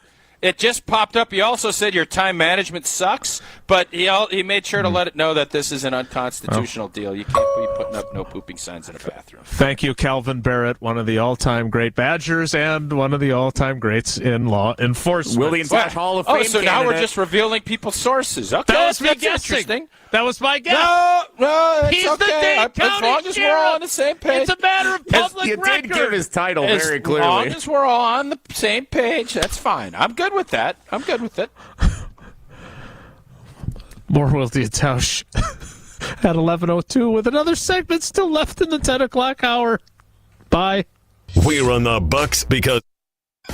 up. He also said your time management sucks, but he made sure to let it know that this is an unconstitutional deal. You can't be putting up no pooping signs in a bathroom. Thank you, Calvin Barrett, one of the all-time great Badgers and one of the all-time greats in law enforcement. Wilde Tausch Hall of Fame so now we're just revealing people's sources. Okay, that was me that's guessing. Interesting. That was my guess. No, it's he's okay. The Dane County as long as Sheriff. we're all on the same page. It's a matter of public you record. did give his title very clearly. As long as we're all on the same page, that's fine. I'm good with that. I'm good with it. More Wilde Tausch at 11:02 with another segment still left in the 10 o'clock hour. Bye. We run the Bucks because...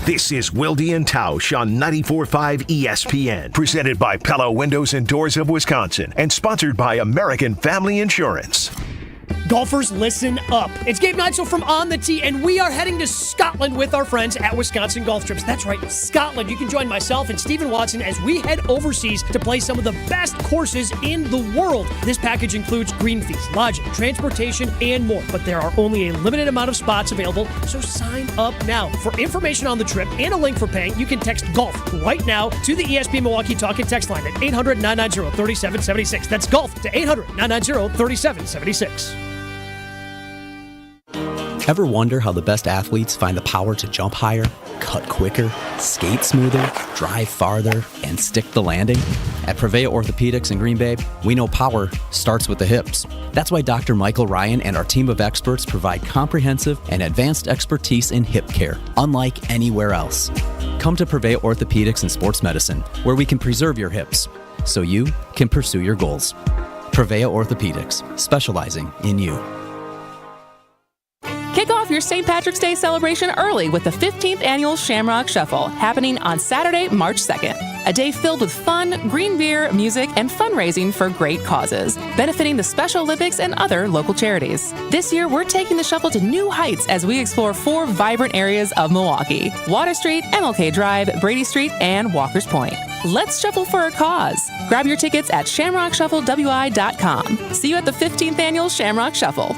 This is Wilde and Tausch on 94.5 ESPN, presented by Pella Windows and Doors of Wisconsin, and sponsored by American Family Insurance. Golfers, listen up. It's Gabe Neitzel from On the Tee, and we are heading to Scotland with our friends at Wisconsin Golf Trips. That's right, Scotland. You can join myself and Stephen Watson as we head overseas to play some of the best courses in the world. This package includes green fees, lodging, transportation, and more. But there are only a limited amount of spots available, so sign up now. For information on the trip and a link for paying, you can text GOLF right now to the ESPN Milwaukee Talk and Text line at 800-990-3776. That's GOLF to 800-990-3776. Ever wonder how the best athletes find the power to jump higher, cut quicker, skate smoother, drive farther, and stick the landing? At Prevea Orthopedics in Green Bay, we know power starts with the hips. That's why Dr. Michael Ryan and our team of experts provide comprehensive and advanced expertise in hip care, unlike anywhere else. Come to Prevea Orthopedics and Sports Medicine, where we can preserve your hips so you can pursue your goals. Prevea Orthopedics, specializing in you. Kick off your St. Patrick's Day celebration early with the 15th Annual Shamrock Shuffle, happening on Saturday, March 2nd. A day filled with fun, green beer, music, and fundraising for great causes, benefiting the Special Olympics and other local charities. This year, we're taking the shuffle to new heights as we explore 4 vibrant areas of Milwaukee: Water Street, MLK Drive, Brady Street, and Walker's Point. Let's shuffle for a cause. Grab your tickets at shamrockshufflewi.com. See you at the 15th Annual Shamrock Shuffle.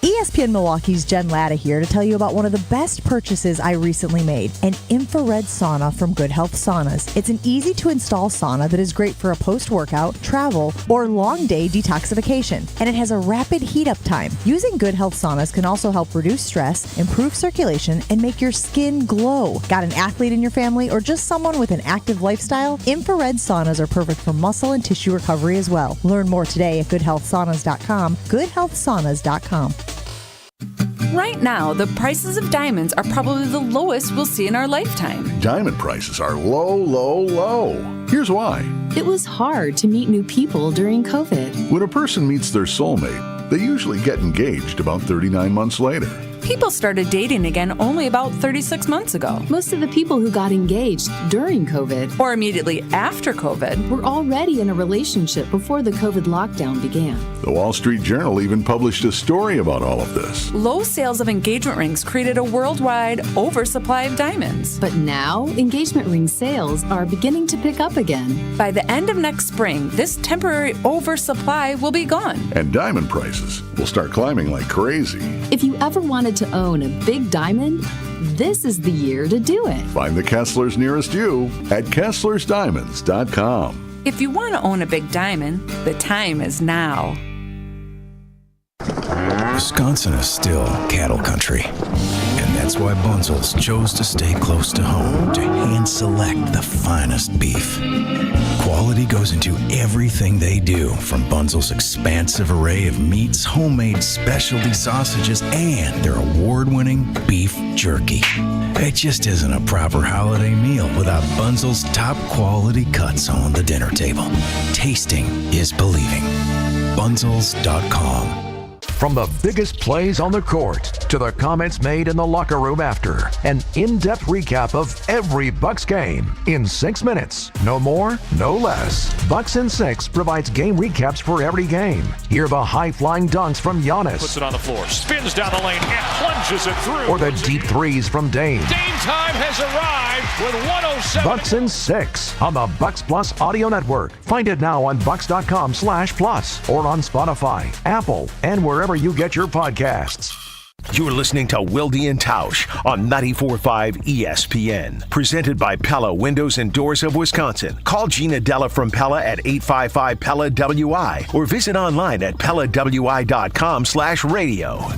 ESPN Milwaukee's Jen Latta here to tell you about one of the best purchases I recently made, an infrared sauna from Good Health Saunas. It's an easy-to-install sauna that is great for a post-workout, travel, or long-day detoxification, and it has a rapid heat-up time. Using Good Health Saunas can also help reduce stress, improve circulation, and make your skin glow. Got an athlete in your family or just someone with an active lifestyle? Infrared saunas are perfect for muscle and tissue recovery as well. Learn more today at goodhealthsaunas.com, goodhealthsaunas.com. Right now, the prices of diamonds are probably the lowest we'll see in our lifetime. Diamond prices are low, low, low. Here's why. It was hard to meet new people during COVID. When a person meets their soulmate, they usually get engaged about 39 months later. People started dating again only about 36 months ago. Most of the people who got engaged during COVID or immediately after COVID were already in a relationship before the COVID lockdown began. The Wall Street Journal even published a story about all of this. Low sales of engagement rings created a worldwide oversupply of diamonds. But now, engagement ring sales are beginning to pick up again. By the end of next spring, this temporary oversupply will be gone. And diamond prices will start climbing like crazy. If you ever wanted to own a big diamond, this is the year to do it. Find the Kesslers nearest you at KesslersDiamonds.com. If you want to own a big diamond, the time is now. Wisconsin is still cattle country. And that's why Bunzel's chose to stay close to home to hand select the finest beef. Quality goes into everything they do, from Bunzel's expansive array of meats, homemade specialty sausages, and their award-winning beef jerky. It just isn't a proper holiday meal without Bunzel's top quality cuts on the dinner table. Tasting is believing. Bunzels.com. From the biggest plays on the court to the comments made in the locker room after, an in-depth recap of every Bucks game in 6 minutes. No more, no less. Bucks in 6 provides game recaps for every game. Hear the high-flying dunks from Giannis. Puts it on the floor, spins down the lane, and plunges it through. Or the deep threes from Dame. Dame time has arrived with 107. Bucks in 6 on the Bucks Plus Audio Network. Find it now on bucks.com/plus or on Spotify, Apple, and wherever you get your podcasts. You're listening to Wilde Tausch on 94.5 ESPN. Presented by Pella Windows and Doors of Wisconsin. Call Gina Della from Pella at 855-PELLA-WI or visit online at PellaWI.com/radio.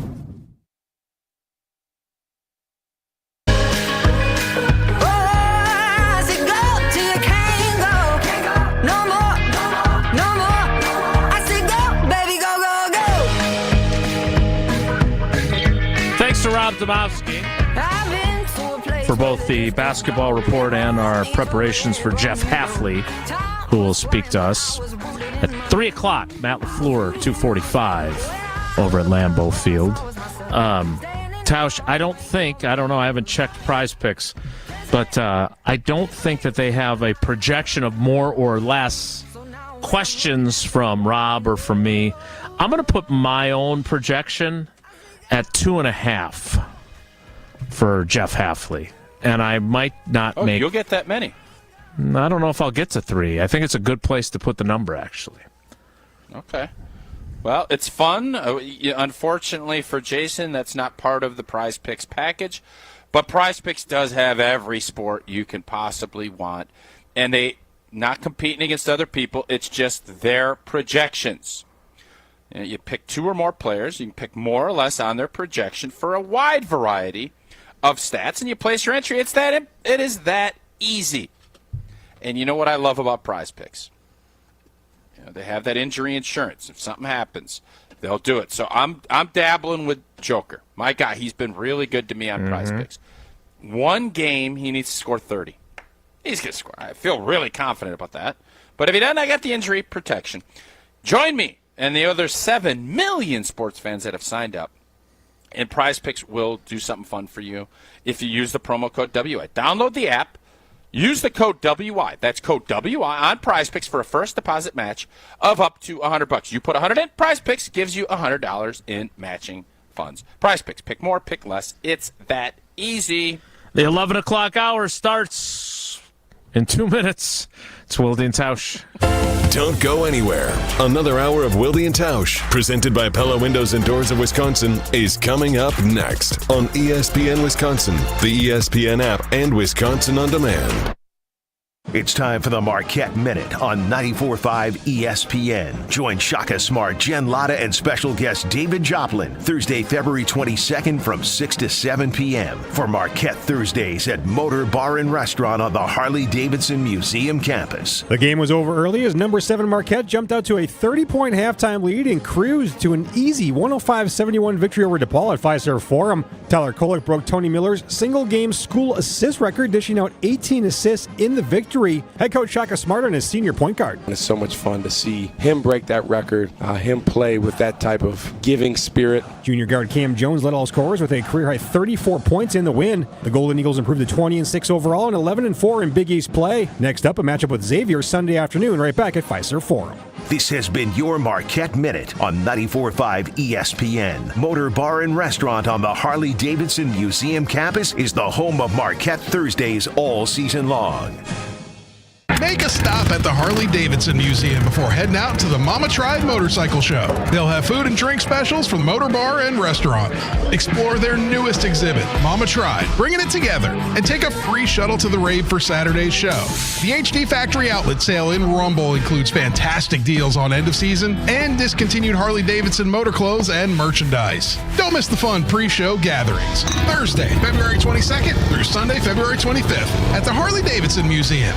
Thanks to Rob Domowski for both the basketball report and our preparations for Jeff Halfley, who will speak to us at 3 o'clock. Matt LaFleur, 2:45 over at Lambeau Field. Tausch, I don't know, I haven't checked Prize Picks, but I don't think that they have a projection of more or less questions from Rob or from me. I'm going to put my own projection at 2.5 for Jeff Halfley. And I might not make... you'll get that many. I don't know if I'll get to 3. I think it's a good place to put the number, actually. Okay. Well, it's fun. Unfortunately for Jason, that's not part of the Prize Picks package. But Prize Picks does have every sport you can possibly want. And they not competing against other people. It's just their projections. You pick 2 or more players. You can pick more or less on their projection for a wide variety of stats, and you place your entry. It is that easy. And you know what I love about Prize Picks? They have that injury insurance. If something happens, they'll do it. So I'm dabbling with Joker. My guy, he's been really good to me on Prize Picks. 1 game, he needs to score 30. He's going to score. I feel really confident about that. But if he doesn't, I got the injury protection. Join me and the other 7 million sports fans that have signed up, and Prize Picks will do something fun for you if you use the promo code WI. Download the app, Use the code WI. That's code WI on Prize Picks for a first deposit match of up to $100. You put $100 in, Prize Picks gives you $100 in matching funds. Prize Picks. Pick more, pick less. It's that easy. The 11 o'clock hour starts in 2 minutes. It's Wilde Tausch. Don't go anywhere. Another hour of Wilde Tausch, presented by Pella Windows and Doors of Wisconsin, is coming up next on ESPN Wisconsin, the ESPN app, and Wisconsin On Demand. It's time for the Marquette Minute on 94.5 ESPN. Join Shaka Smart, Jen Latta, and special guest David Joplin Thursday, February 22nd from 6 to 7 p.m. for Marquette Thursdays at Motor Bar and Restaurant on the Harley-Davidson Museum campus. The game was over early as number 7 Marquette jumped out to a 30-point halftime lead and cruised to an easy 105-71 victory over DePaul at Fiserv Forum. Tyler Kolek broke Tony Miller's single-game school assist record, dishing out 18 assists in the victory. Head coach Shaka Smart on his senior point guard. It's so much fun to see him break that record, him play with that type of giving spirit. Junior guard Cam Jones led all scorers with a career-high 34 points in the win. The Golden Eagles improved to 20-6 overall and 11-4 in Big East play. Next up, a matchup with Xavier Sunday afternoon right back at Fiserv Forum. This has been your Marquette Minute on 94.5 ESPN. Motor Bar and Restaurant on the Harley-Davidson Museum campus is the home of Marquette Thursdays all season long. Make a stop at the Harley-Davidson Museum before heading out to the Mama Tried Motorcycle Show. They'll have food and drink specials from the Motor Bar and Restaurant. Explore their newest exhibit, Mama Tried, bringing it together, and take a free shuttle to the rave for Saturday's show. The HD Factory Outlet Sale in Rumble includes fantastic deals on end of season and discontinued Harley-Davidson motor clothes and merchandise. Don't miss the fun pre-show gatherings. Thursday, February 22nd through Sunday, February 25th at the Harley-Davidson Museum.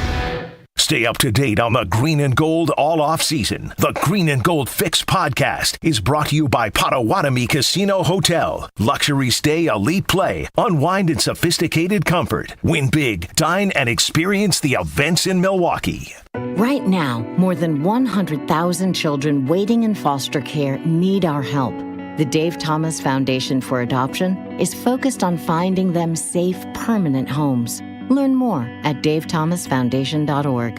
Stay up to date on the Green and Gold all off season. The Green and Gold Fix podcast is brought to you by Potawatomi Casino Hotel. Luxury stay, elite play, unwind in sophisticated comfort. Win big, dine, and experience the events in Milwaukee. Right now, more than 100,000 children waiting in foster care need our help. The Dave Thomas Foundation for Adoption is focused on finding them safe, permanent homes. Learn more at davethomasfoundation.org.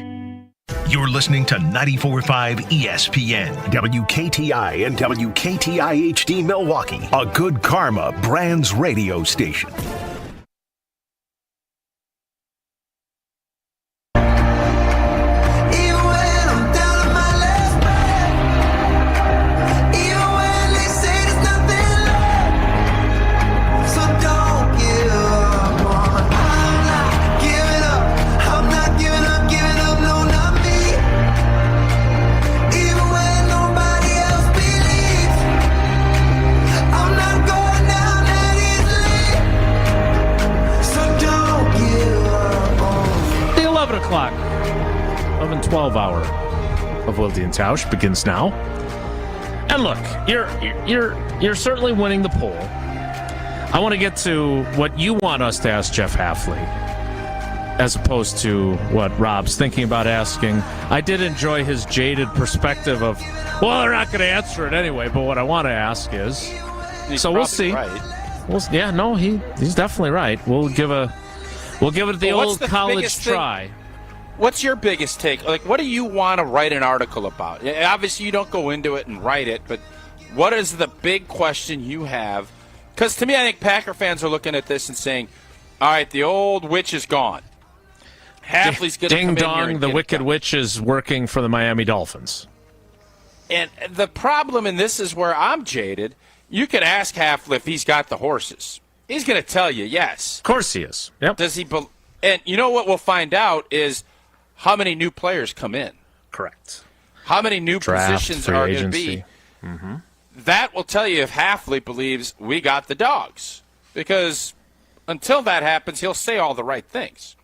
You're listening to 94.5 ESPN, WKTI and WKTI HD Milwaukee, a Good Karma Brands radio station. O'clock, 11-12 hour of Wilde and Tausch begins now. And look, you're certainly winning the poll. I want to get to what you want us to ask Jeff Hafley, as opposed to what Rob's thinking about asking. I did enjoy his jaded perspective of, well, they're not going to answer it anyway, but what I want to ask is, so we'll see. Right. He's definitely right. We'll give it the old college try. What's your biggest take? Like, what do you want to write an article about? Obviously, you don't go into it and write it, but what is the big question you have? Because to me, I think Packer fans are looking at this and saying, all right, the old witch is gone. Hafley's going to come in here. Ding dong, the wicked witch is working for the Miami Dolphins. And the problem, and this is where I'm jaded, you could ask Hafley if he's got the horses. He's going to tell you yes. Of course he is. Yep. Does he? And you know what we'll find out is how many new players come in. Correct. How many new positions are going to be. Mm-hmm. That will tell you if Hafley believes we got the dogs. Because until that happens, he'll say all the right things.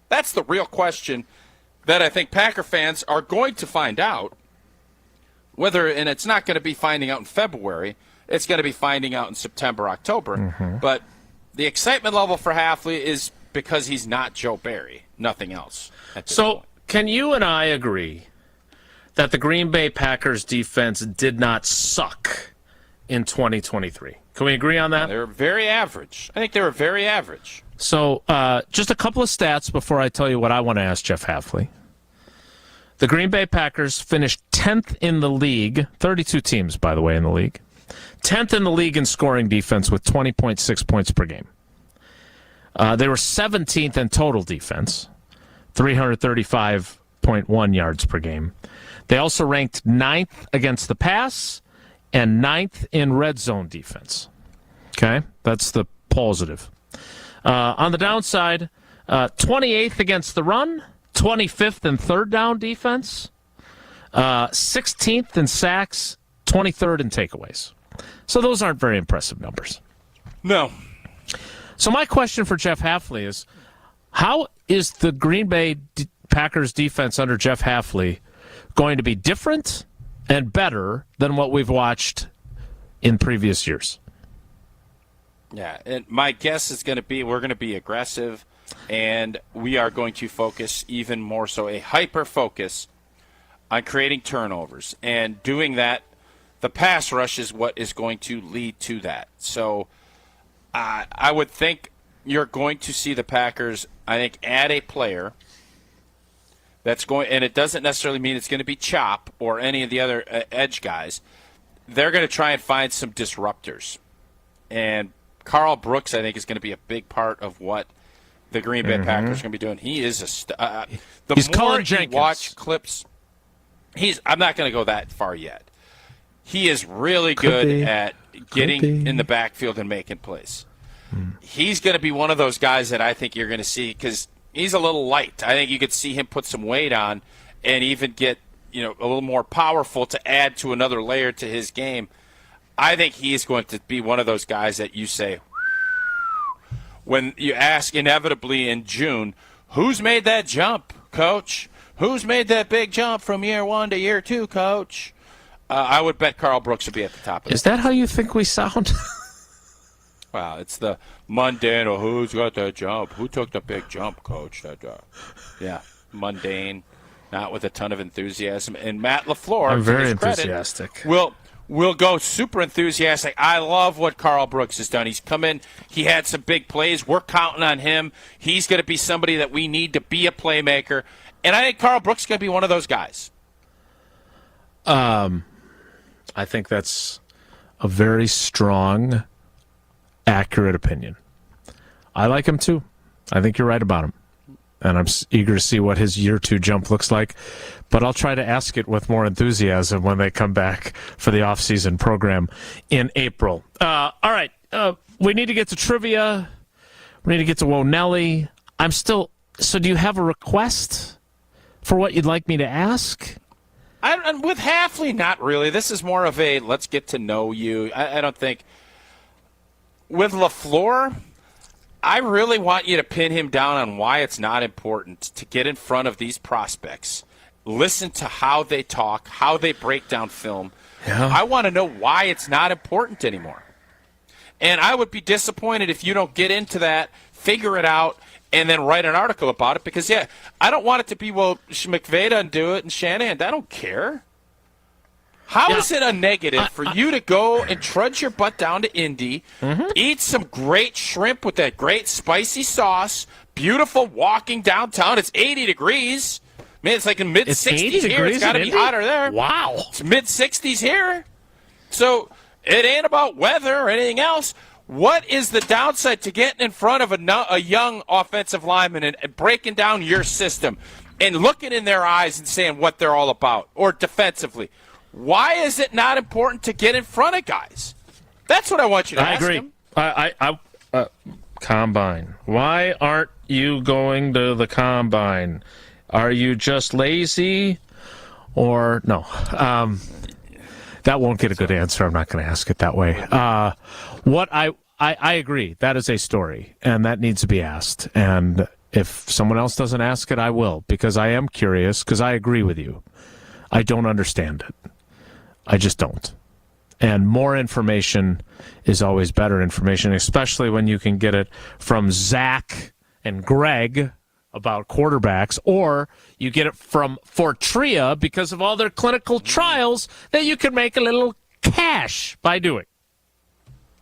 That's the real question that I think Packer fans are going to find out. And it's not going to be finding out in February. It's going to be finding out in September, October. Mm-hmm. But the excitement level for Hafley is because he's not Joe Barry. Nothing else. So can you and I agree that the Green Bay Packers defense did not suck in 2023? Can we agree on that? They were very average. I think they were very average. So just a couple of stats before I tell you what I want to ask Jeff Hafley. The Green Bay Packers finished 10th in the league, 32 teams, by the way, in the league. 10th in the league in scoring defense with 20.6 points per game. They were 17th in total defense, 335.1 yards per game. They also ranked 9th against the pass and 9th in red zone defense. Okay, that's the positive. On the downside, 28th against the run, 25th in third down defense, 16th in sacks, 23rd in takeaways. So those aren't very impressive numbers. No. So my question for Jeff Hafley is, how is the Green Bay Packers defense under Jeff Hafley going to be different and better than what we've watched in previous years? Yeah, and my guess is going to be we're going to be aggressive, and we are going to focus even more so, a hyper-focus on creating turnovers. And doing that, the pass rush is what is going to lead to that. So I would think you're going to see the Packers, I think, add a player that's going, and it doesn't necessarily mean it's going to be Chop or any of the other edge guys. They're going to try and find some disruptors. And Carl Brooks, I think, is going to be a big part of what the Green Bay Packers are going to be doing. He is he's more you watch clips, I'm not going to go that far yet. He is really good at getting in the backfield and making plays. He's going to be one of those guys that I think you're going to see because he's a little light. I think you could see him put some weight on and even get a little more powerful to add to another layer to his game. I think he is going to be one of those guys that you say, when you ask inevitably in June, who's made that jump, Coach? Who's made that big jump from year 1 to year 2, Coach? I would bet Carl Brooks would be at the top of it. Is that how you think we sound? Wow, it's the mundane, who's got that jump? Who took the big jump, Coach? Yeah, mundane, not with a ton of enthusiasm. And Matt LaFleur, I'm very enthusiastic. enthusiastic. We'll go super enthusiastic. I love what Carl Brooks has done. He's come in. He had some big plays. We're counting on him. He's going to be somebody that we need to be a playmaker. And I think Carl Brooks is going to be one of those guys. I think that's a very strong, accurate opinion. I like him too. I think you're right about him. And I'm eager to see what his year 2 jump looks like. But I'll try to ask it with more enthusiasm when they come back for the offseason program in April. All right. We need to get to trivia. We need to get to Wonelli. So do you have a request for what you'd like me to ask? With Hafley, not really. This is more of a let's get to know you. I don't think. With LaFleur, I really want you to pin him down on why it's not important to get in front of these prospects. Listen to how they talk, how they break down film. Yeah. I want to know why it's not important anymore. And I would be disappointed if you don't get into that, figure it out, and then write an article about it. Because, I don't want it to be, McVay doesn't do it and Shanahan. I don't care. How is it a negative for you to go and trudge your butt down to Indy, eat some great shrimp with that great spicy sauce, beautiful walking downtown? It's 80 degrees. Man, it's like in mid-60s here. It's got to be hotter there. Wow. It's mid-60s here. So it ain't about weather or anything else. What is the downside to getting in front of a young offensive lineman and breaking down your system and looking in their eyes and saying what they're all about, or defensively? Why is it not important to get in front of guys? That's what I want you to ask him. I agree. Combine. Why aren't you going to the Combine? Are you just lazy? Or no? That won't get a good answer. I'm not going to ask it that way. I agree. That is a story, and that needs to be asked. And if someone else doesn't ask it, I will, because I am curious, because I agree with you. I don't understand it. I just don't. And more information is always better information, especially when you can get it from Zach and Greg about quarterbacks, or you get it from Fortria because of all their clinical trials that you can make a little cash by doing.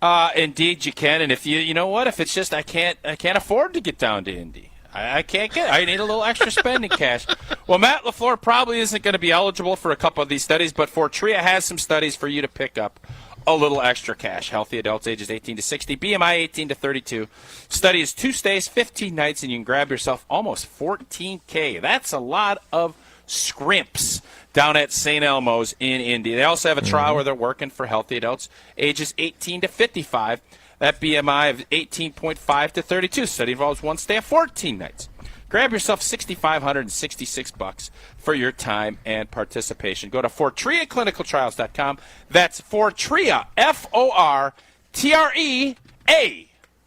Indeed, you can. And if you know what? If it's just I can't afford to get down to Indy. I can't get. I need a little extra spending cash. Well, Matt LaFleur probably isn't going to be eligible for a couple of these studies, but Fortrea has some studies for you to pick up a little extra cash. Healthy adults ages 18 to 60, BMI 18 to 32. Study is 2 stays, 15 nights, and you can grab yourself almost $14K. That's a lot of scrimps down at St. Elmo's in Indy. They also have a trial where they're working for healthy adults ages 18 to 55. That BMI of 18.5 to 32. Study involves 1 stay of 14 nights. Grab yourself $6,566 for your time and participation. Go to FortreaClinicalTrials.com. That's Fortrea, Fortrea,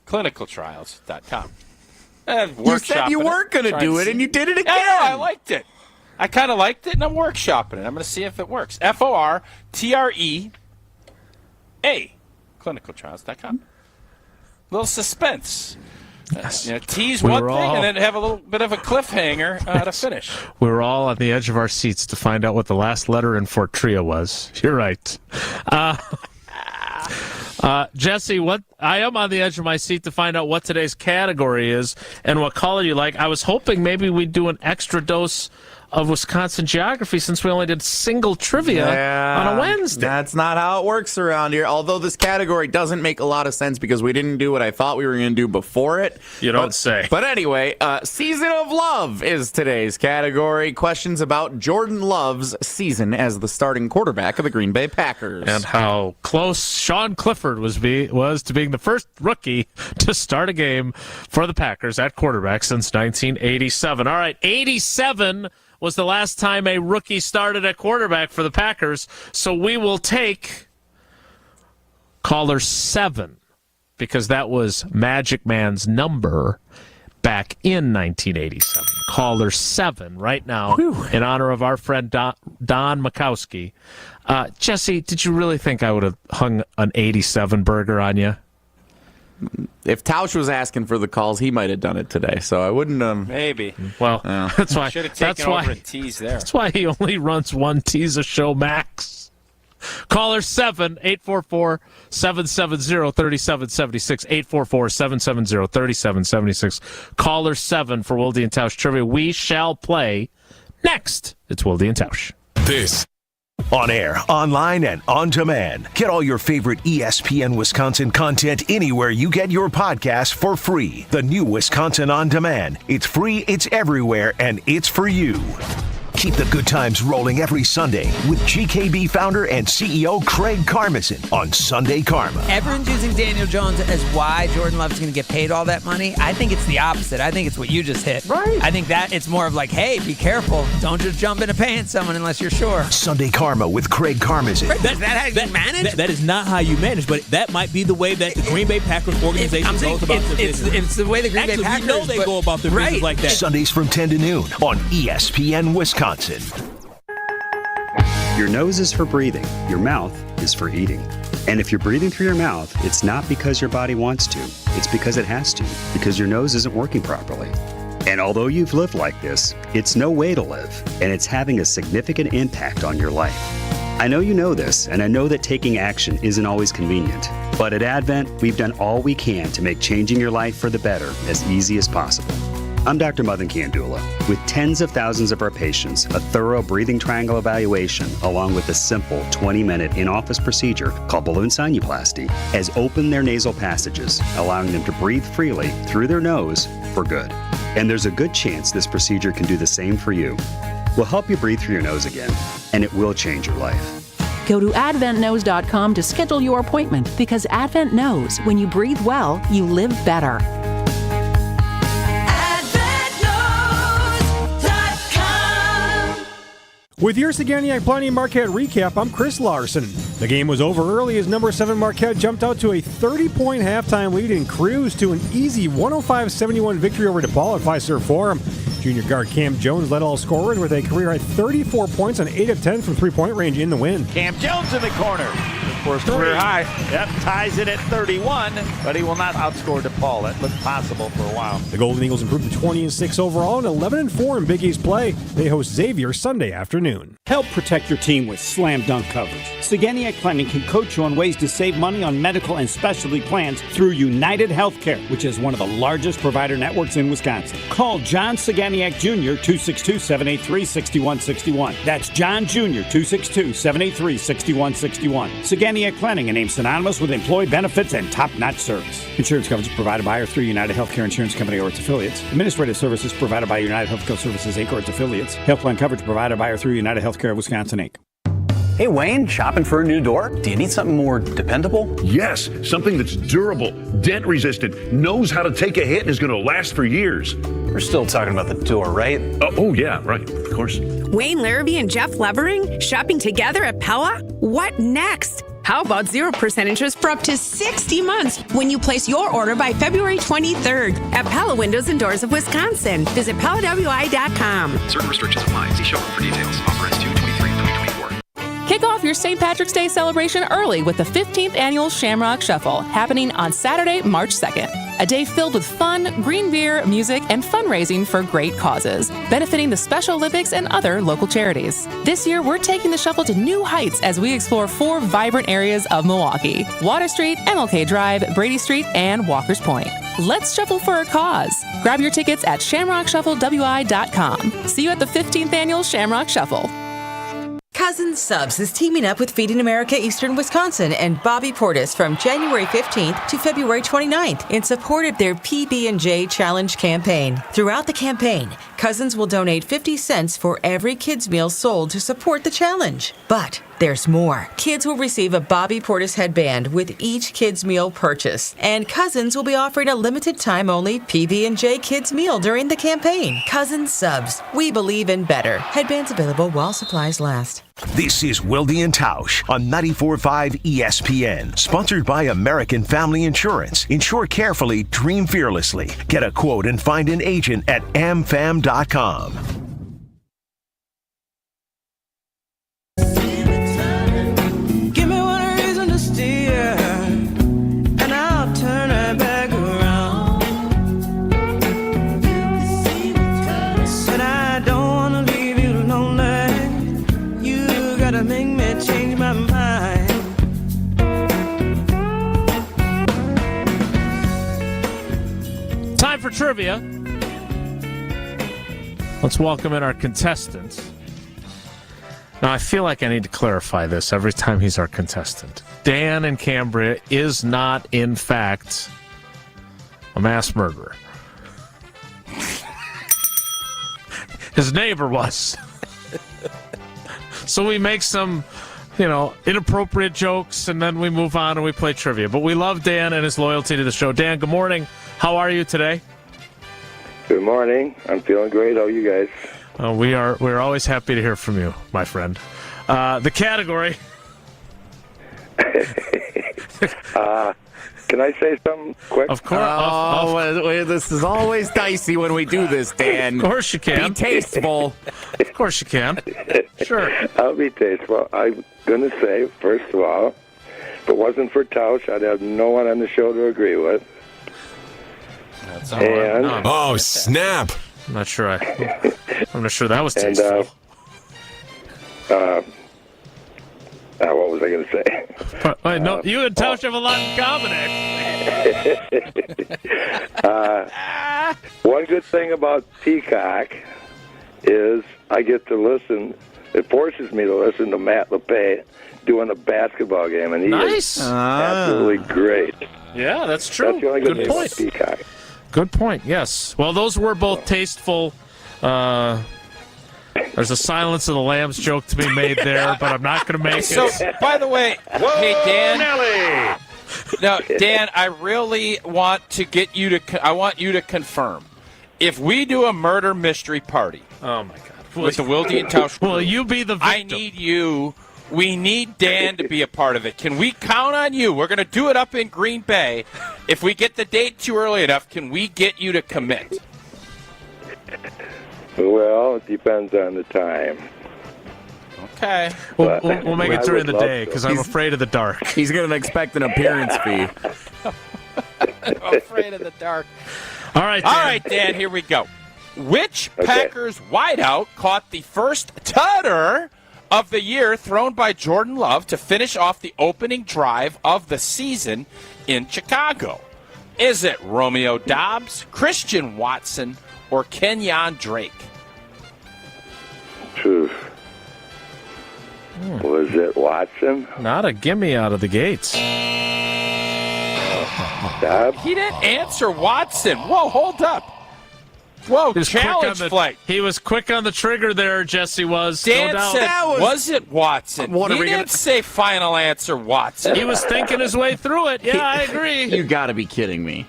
clinicaltrials.com. You said you weren't going to do it, and you did it again. I liked it. I kind of liked it, and I'm workshopping it. I'm going to see if it works. Fortrea, clinicaltrials.com. Little suspense. Tease one thing and then have a little bit of a cliffhanger to finish. We were all on the edge of our seats to find out what the last letter in Fortrea was. You're right. Jesse, I am on the edge of my seat to find out what today's category is and what color you like. I was hoping maybe we'd do an extra dose of Wisconsin geography since we only did single trivia on a Wednesday. That's not how it works around here, although this category doesn't make a lot of sense because we didn't do what I thought we were going to do before it. You don't say. But anyway, Season of Love is today's category. Questions about Jordan Love's season as the starting quarterback of the Green Bay Packers. And how close Sean Clifford was to being the first rookie to start a game for the Packers at quarterback since 1987. All right, 87 was the last time a rookie started at quarterback for the Packers. So we will take caller 7 because that was Magic Man's number back in 1987. Caller 7 right now in honor of our friend Don Makowski. Jesse, did you really think I would have hung an 87 burger on you? If Tausch was asking for the calls, he might have done it today. So I wouldn't. Maybe. Well, that's why. Should have taken over a tease there. That's why he only runs one tease a show max. Caller 7, 844-770-3776, 844-770-3776. Caller 7 for Wilde and Tausch Trivia. We shall play next. It's Wilde and Tausch. This. On air, online, and on demand. Get all your favorite ESPN Wisconsin content anywhere you get your podcasts for free. The new Wisconsin On Demand. It's free, it's everywhere, and it's for you. Keep the good times rolling every Sunday with GKB founder and CEO Craig Karmazin on Sunday Karma. Everyone's using Daniel Jones as why Jordan Love's going to get paid all that money. I think it's the opposite. I think it's what you just hit. Right. I think that it's more of like, hey, be careful. Don't just jump into paying someone unless you're sure. Sunday Karma with Craig Karmazin. Is that how you manage? That is not how you manage, but that might be the way that the Green Bay Packers organization goes about their business. It's the way the Green Bay Packers... we know they go about their business like that. Sundays from 10 to noon on ESPN Wisconsin. Your nose is for breathing. Your mouth is for eating. And if you're breathing through your mouth, it's not because your body wants to. It's because it has to, because your nose isn't working properly. And although you've lived like this, it's no way to live, and it's having a significant impact on your life. I know you know this, and I know that taking action isn't always convenient. But at Advent, we've done all we can to make changing your life for the better as easy as possible. I'm Dr. Madan Kandula. With tens of thousands of our patients, a thorough breathing triangle evaluation, along with a simple 20-minute in-office procedure called balloon sinuplasty, has opened their nasal passages, allowing them to breathe freely through their nose for good. And there's a good chance this procedure can do the same for you. We'll help you breathe through your nose again, and it will change your life. Go to AdventKnows.com to schedule your appointment because Advent knows when you breathe well, you live better. With your Saganiac Plenty Marquette recap, I'm Chris Larson. The game was over early as number 7 Marquette jumped out to a 30-point halftime lead and cruised to an easy 105-71 victory over DePaul at Fiserv Forum. Junior guard Cam Jones led all scorers with a career-high 34 points on 8 of 10 from three-point range in the win. Cam Jones in the corner. for his career high. Yep, ties it at 31, but he will not outscore DePaul. That looked possible for a while. The Golden Eagles improved to 20-6 overall and 11-4 in Big East play. They host Xavier Sunday afternoon. Help protect your team with slam dunk coverage. Saganiak Planning can coach you on ways to save money on medical and specialty plans through United Healthcare, which is one of the largest provider networks in Wisconsin. Call John Saganiak Jr. 262-783-6161. That's John Jr. 262-783-6161. Saganiak Planning, a name synonymous with employee benefits and top-notch service. Insurance coverage provided by or through United Healthcare Insurance Company or its affiliates. Administrative services provided by United Healthcare Services Inc. or its affiliates. Health plan coverage provided by or through United Healthcare of Wisconsin Inc. Hey, Wayne, shopping for a new door? Do you need something more dependable? Yes, something that's durable, dent resistant, knows how to take a hit, and is going to last for years. We're still talking about the door, right? Oh, yeah, right, of course. Wayne Larrabee and Jeff Levering shopping together at Pella? What next? How about 0% interest for up to 60 months when you place your order by February 23rd at Pella Windows and Doors of Wisconsin. Visit PellaWI.com. Certain restrictions apply. See showroom for details. Offer ends 2/23/2024. Kick off your St. Patrick's Day celebration early with the 15th Annual Shamrock Shuffle happening on Saturday, March 2nd. A day filled with fun, green beer, music, and fundraising for great causes, benefiting the Special Olympics and other local charities. This year, we're taking the shuffle to new heights as we explore 4 vibrant areas of Milwaukee: Water Street, MLK Drive, Brady Street, and Walker's Point. Let's shuffle for a cause. Grab your tickets at shamrockshufflewi.com. See you at the 15th Annual Shamrock Shuffle. Cousins Subs is teaming up with Feeding America Eastern Wisconsin and Bobby Portis from January 15th to February 29th in support of their PB&J Challenge campaign. Throughout the campaign, Cousins will donate 50 cents for every kids' meal sold to support the challenge. But there's more. Kids will receive a Bobby Portis headband with each kids' meal purchase, and Cousins will be offering a limited time only PB&J kids meal during the campaign. Cousins Subs. We believe in better. Headbands available while supplies last. This is Wilde Tausch on 94.5 ESPN, sponsored by American Family Insurance. Insure carefully, dream fearlessly. Get a quote and find an agent at amfam.com. Give me one reason to steer, and I'll turn right back around. But I don't want to leave you lonely. You gotta make me change my mind. Time for trivia. Let's welcome in our contestants. Now, I feel like I need to clarify this every time he's our contestant. Dan in Cambria is not, in fact, a mass murderer. His neighbor was. So we make some, inappropriate jokes, and then we move on and we play trivia. But we love Dan and his loyalty to the show. Dan, good morning. How are you today? Good morning. I'm feeling great. How are you guys? We're always happy to hear from you, my friend. The category. Can I say something quick? Of course. This is always dicey when we do this, Dan. Of course you can. Be tasteful. Of course you can. Sure. I'll be tasteful. I'm going to say, first of all, if it wasn't for Tausch, I'd have no one on the show to agree with. That's all right. And, oh, snap. I'm not sure that was tasteful. What was I going to say? Wait, no, you and Tausch have a lot in common, actually. One good thing about Peacock is I get to listen. It forces me to listen to Matt LePay doing a basketball game, and he is absolutely great. Yeah, that's true. That's the only good Good thing point. about Peacock. Good point, yes. Well, those were both tasteful. There's a Silence of the Lambs joke to be made there, but I'm not going to make it. So, by the way, hey, Dan. No, Dan, I really want to get you to. I want you to confirm if we do a murder mystery party. Oh my God! With the Wilde Tausch. Will you be the victim? I need you. We need Dan to be a part of it. Can we count on you? We're going to do it up in Green Bay. If we get the date too early enough, can we get you to commit? Well, it depends on the time. Okay. We'll make it during the day because I'm afraid of the dark. He's going to expect an appearance fee. I'm afraid of the dark. All right, Dan. All right, Dan, here we go. Which Packers wideout caught the first tutter of the year thrown by Jordan Love to finish off the opening drive of the season in Chicago? Is it Romeo Doubs, Christian Watson, or Kenyon Drake? Was it Watson? Not a gimme out of the gates. Doubs? He didn't answer Watson. Whoa, hold up. Whoa, challenge flight. He was quick on the trigger there, Jesse was. Dan no doubt. said, was it Watson? He didn't say final answer Watson. He was thinking his way through it. Yeah, I agree. You got to be kidding me.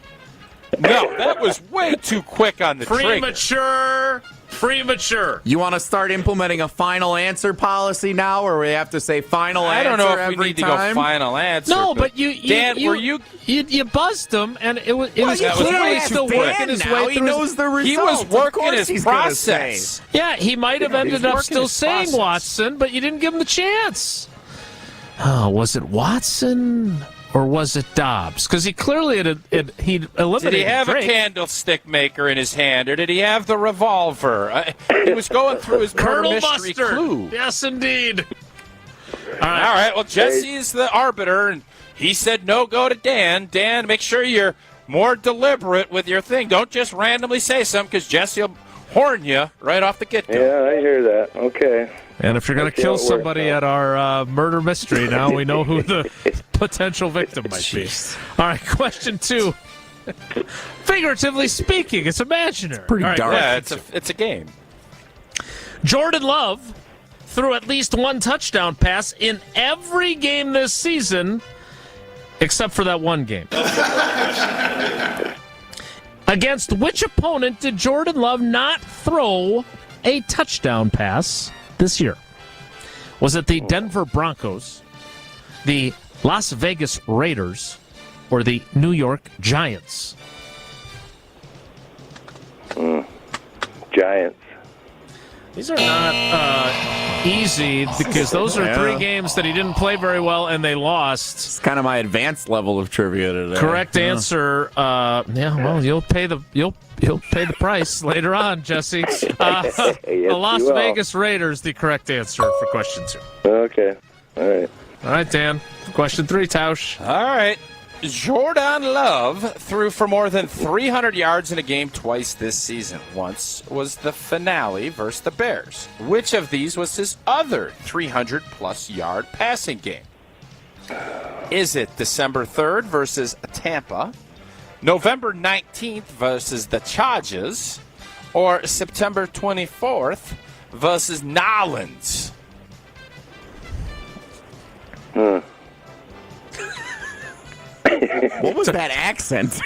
No, that was way too quick on the trigger. Premature. You want to start implementing a final answer policy now, or we have to say final answer I don't know if we every need time? to go final answer. No, but Dan, were you buzzed him, and it was that clearly was still Dan working his now. way He through. knows the results. He was working Of course his he's gonna process. say. Yeah, he might have ended up still saying Watson, but you didn't give him the chance. Oh, was it Watson or was it Dobbs? Because he clearly he eliminated. Did he have Drake. a candlestick maker in his hand, or did he have the revolver? He was going through his murder Colonel mystery Mustard. clue. Yes, indeed. All right. Well, Jesse's the arbiter, and he said no go to Dan. Dan, make sure you're more deliberate with your thing. Don't just randomly say something, because Jesse will horn you right off the get-go. Yeah, I hear that. Okay. And if you're going to kill somebody at our murder mystery now, we know who the potential victim might be. All right, question 2. Figuratively speaking, it's imaginary. Pretty dark. Yeah, it's a game. Jordan Love threw at least one touchdown pass in every game this season, except for that one game. Against which opponent did Jordan Love not throw a touchdown pass this year? Was it the Denver Broncos, the Las Vegas Raiders, or the New York Giants? Giants. These are not easy because those are 3 games that he didn't play very well and they lost. It's kind of my advanced level of trivia today. Correct answer. Well, you'll pay the price later on, Jesse. The Las Vegas Raiders, the correct answer for question 2. Okay. All right, Dan. Question 3, Tausch. All right. Jordan Love threw for more than 300 yards in a game twice this season. Once was the finale versus the Bears. Which of these was his other 300-plus yard passing game? Is it December 3rd versus Tampa, November 19th versus the Chargers, or September 24th versus Nolans? What was that accent?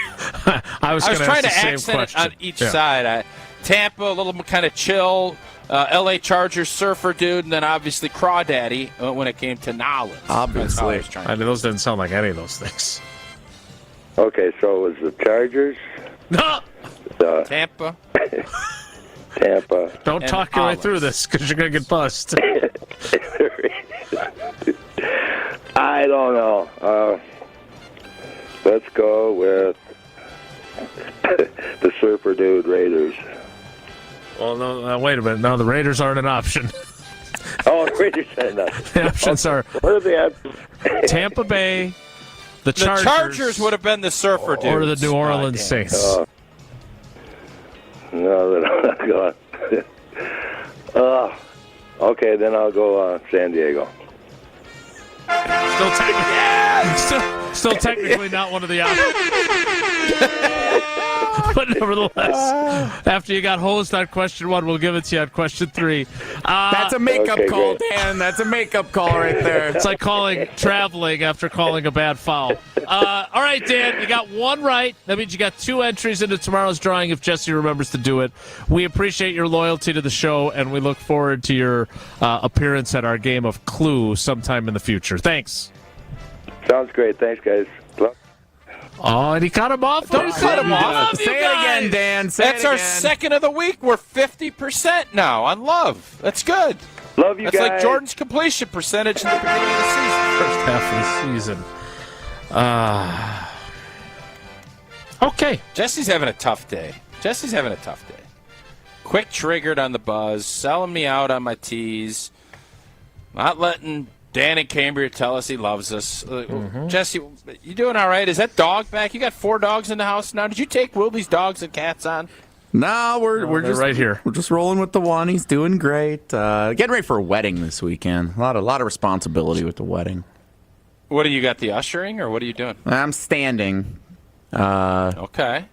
I was trying to accent it on each side. Tampa, a little kind of chill. L.A. Chargers surfer dude, and then obviously Crawdaddy when it came to Nolans. Obviously. I mean, those didn't sound like any of those things. Okay, so it was the Chargers? No! Tampa. Tampa. Don't and talk your way Olives. through this because you're going to get bust. I don't know. Let's go with the Surfer Dude Raiders. Well, no, wait a minute. No, the Raiders aren't an option. Oh, the Raiders are not. The options are What are the options? Tampa Bay, the The Chargers would have been the surfer dudes. or the New Orleans Saints. No, then I'm not going. Okay, then I'll go San Diego. Still technically not one of the options. But nevertheless, after you got hosed on question 1, we'll give it to you on question 3. That's a makeup call, Dan. That's a makeup call right there. It's like traveling after calling a bad foul. All right, Dan, you got 1 right. That means you got 2 entries into tomorrow's drawing if Jesse remembers to do it. We appreciate your loyalty to the show, and we look forward to your appearance at our game of Clue sometime in the future. Thanks. Sounds great. Thanks, guys. Oh, and he cut him off. Don't cut him off. Say it again, Dan. Say That's it our again. second of the week. We're 50% now on Love. That's good. Love you That's guys. like Jordan's completion percentage in the beginning of the season. First half of the season. Okay. Jesse's having a tough day. Quick triggered on the buzz, selling me out on my tees, not letting Dan and Cambria tell us he loves us. Jesse, you doing all right? Is that dog back? You got 4 dogs in the house now. Did you take Wildy's dogs and cats on? No, we're just right here. We're just rolling with the one. He's doing great. Getting ready for a wedding this weekend. A lot of responsibility with the wedding. What do you got, the ushering, or what are you doing? I'm standing. Okay.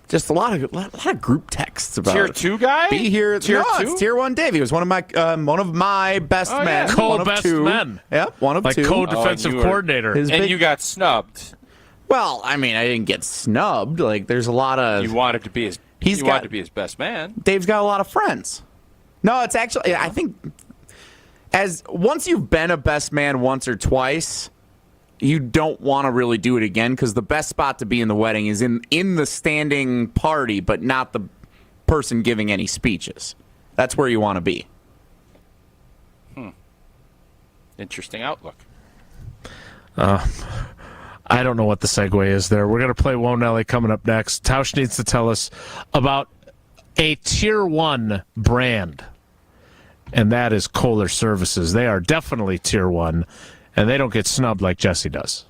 Just a lot of group texts about Tier 2 guy? Be here. Tier 2? It's Tier 1 Dave. He was one of my best men. Yeah. One of Co-best 2. men. Yep, one of like 2. co-defensive coordinator. And you got snubbed. Well, I mean, I didn't get snubbed. Like, there's a lot of... You wanted to be his... wanted to be his best man. Dave's got a lot of friends. No, it's actually... I think... Once you've been a best man once or twice... You don't want to really do it again because the best spot to be in the wedding is in the standing party, but not the person giving any speeches. That's where you want to be. Interesting outlook. I don't know what the segue is there. We're going to play Whoa Nelly coming up next. Tausch needs to tell us about a Tier 1 brand, and that is Kohler Services. They are definitely Tier 1. And they don't get snubbed like Jesse does.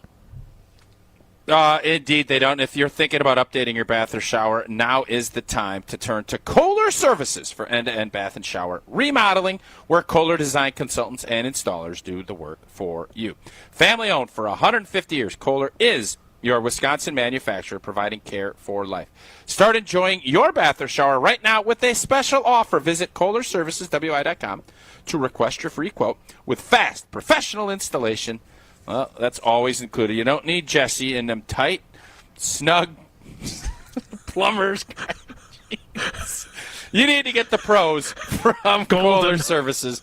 Indeed, they don't. If you're thinking about updating your bath or shower, now is the time to turn to Kohler Services for end-to-end bath and shower remodeling, where Kohler design consultants and installers do the work for you. Family-owned for 150 years, Kohler is your Wisconsin manufacturer providing care for life. Start enjoying your bath or shower right now with a special offer. Visit KohlerServicesWI.com to request your free quote with fast, professional installation. Well, that's always included. You don't need Jesse in them tight, snug plumbers. You need to get the pros from Kohler Services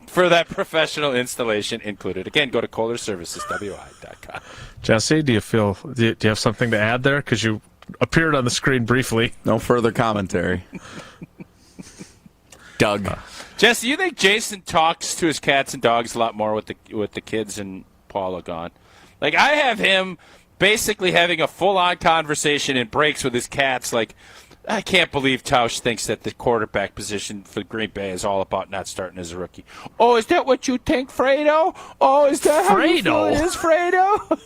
for that professional installation included. Again, go to KohlerServicesWI.com. Jesse, do you have something to add there? Because you appeared on the screen briefly. No further commentary. Doug. Jesse, you think Jason talks to his cats and dogs a lot more with the kids and Paula gone? Like, I have him basically having a full-on conversation in breaks with his cats. Like, I can't believe Tausch thinks that the quarterback position for Green Bay is all about not starting as a rookie. Oh, is that what you think, Fredo? Oh, is that how you feel it is, Fredo?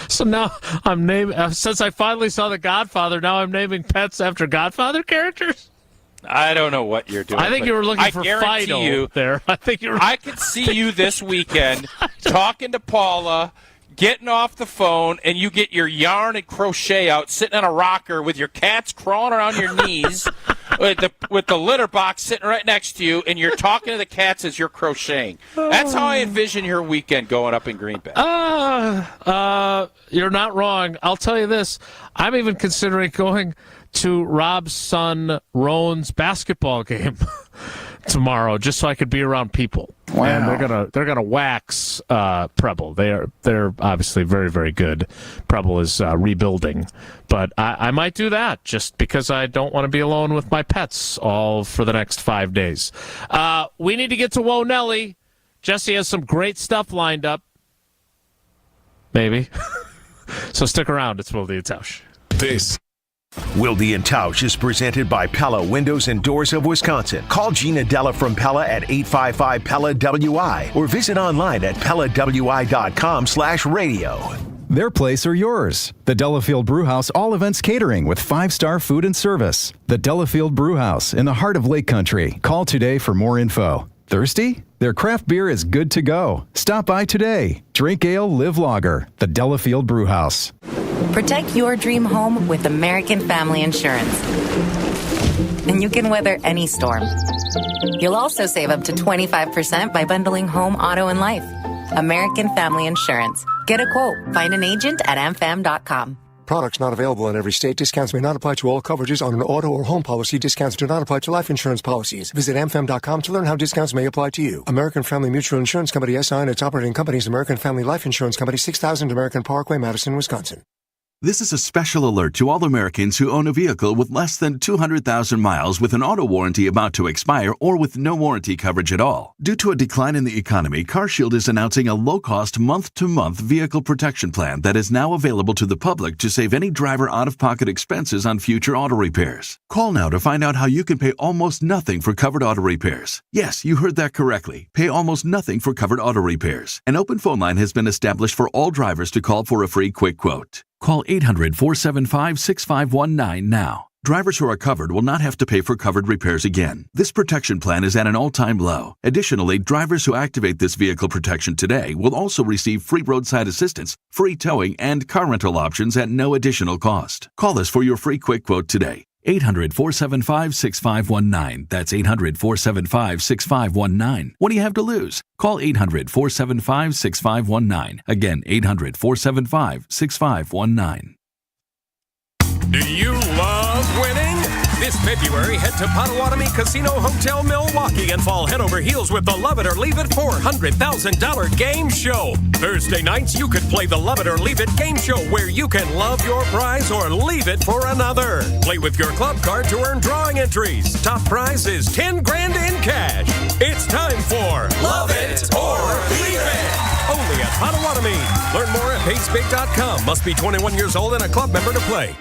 So now I'm naming, since I finally saw The Godfather, now I'm naming pets after Godfather characters? I don't know what you're doing. I think you were looking for Fido there. I could see you this weekend talking to Paula, getting off the phone, and you get your yarn and crochet out, sitting on a rocker with your cats crawling around your knees, with the litter box sitting right next to you, and you're talking to the cats as you're crocheting. That's how I envision your weekend going up in Green Bay. You're not wrong. I'll tell you this. I'm even considering going to Rob's son Roan's basketball game tomorrow, just so I could be around people. Wow. And they're gonna wax Preble. They're obviously very, very good. Preble is rebuilding, but I might do that just because I don't want to be alone with my pets all for the next 5 days. We need to get to Whoa Nelly. Jesse has some great stuff lined up. Maybe. So stick around. It's Wilde Tausch. This Wilde Tausch is presented by Pella Windows and Doors of Wisconsin. Call Gina Della from Pella at 855-PELLA-WI or visit online at PellaWI.com/radio. Their place or yours. The Delafield Brewhouse All Events Catering with 5-star food and service. The Delafield Brewhouse in the heart of Lake Country. Call today for more info. Thirsty? Their craft beer is good to go. Stop by today. Drink ale, live lager. The Delafield Brewhouse. Protect your dream home with American Family Insurance. And you can weather any storm. You'll also save up to 25% by bundling home, auto, and life. American Family Insurance. Get a quote. Find an agent at amfam.com. Products not available in every state. Discounts may not apply to all coverages on an auto or home policy. Discounts do not apply to life insurance policies. Visit amfam.com to learn how discounts may apply to you. American Family Mutual Insurance Company, SI, and its operating companies, American Family Life Insurance Company, 6000 American Parkway, Madison, Wisconsin. This is a special alert to all Americans who own a vehicle with less than 200,000 miles with an auto warranty about to expire or with no warranty coverage at all. Due to a decline in the economy, CarShield is announcing a low-cost month-to-month vehicle protection plan that is now available to the public to save any driver out-of-pocket expenses on future auto repairs. Call now to find out how you can pay almost nothing for covered auto repairs. Yes, you heard that correctly. Pay almost nothing for covered auto repairs. An open phone line has been established for all drivers to call for a free quick quote. Call 800-475-6519 now. Drivers who are covered will not have to pay for covered repairs again. This protection plan is at an all-time low. Additionally, drivers who activate this vehicle protection today will also receive free roadside assistance, free towing, and car rental options at no additional cost. Call us for your free quick quote today. 800-475-6519. That's 800-475-6519. What do you have to lose? Call 800-475-6519. Again, 800-475-6519. Do you love winning? This February, head to Potawatomi Casino Hotel Milwaukee and fall head over heels with the Love It or Leave It $400,000 game show. Thursday nights, you could play the Love It or Leave It game show where you can love your prize or leave it for another. Play with your club card to earn drawing entries. Top prize is $10,000 in cash. It's time for Love It or Leave It. Only at Potawatomi. Learn more at PaceBig.com. Must be 21 years old and a club member to play.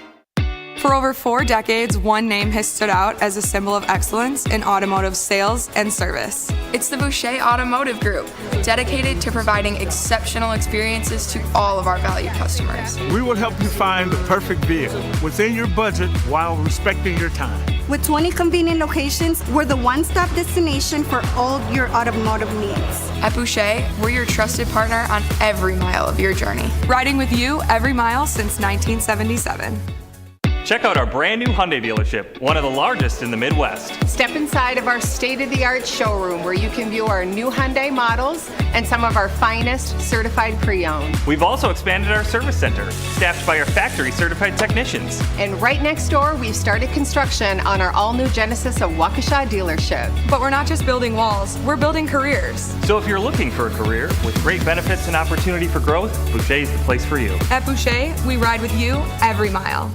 For over 4 decades, one name has stood out as a symbol of excellence in automotive sales and service. It's the Boucher Automotive Group, dedicated to providing exceptional experiences to all of our valued customers. We will help you find the perfect vehicle within your budget while respecting your time. With 20 convenient locations, we're the one-stop destination for all your automotive needs. At Boucher, we're your trusted partner on every mile of your journey, riding with you every mile since 1977. Check out our brand new Hyundai dealership, one of the largest in the Midwest. Step inside of our state-of-the-art showroom where you can view our new Hyundai models and some of our finest certified pre-owned. We've also expanded our service center, staffed by our factory certified technicians. And right next door, we've started construction on our all-new Genesis of Waukesha dealership. But we're not just building walls, we're building careers. So if you're looking for a career with great benefits and opportunity for growth, Boucher is the place for you. At Boucher, we ride with you every mile.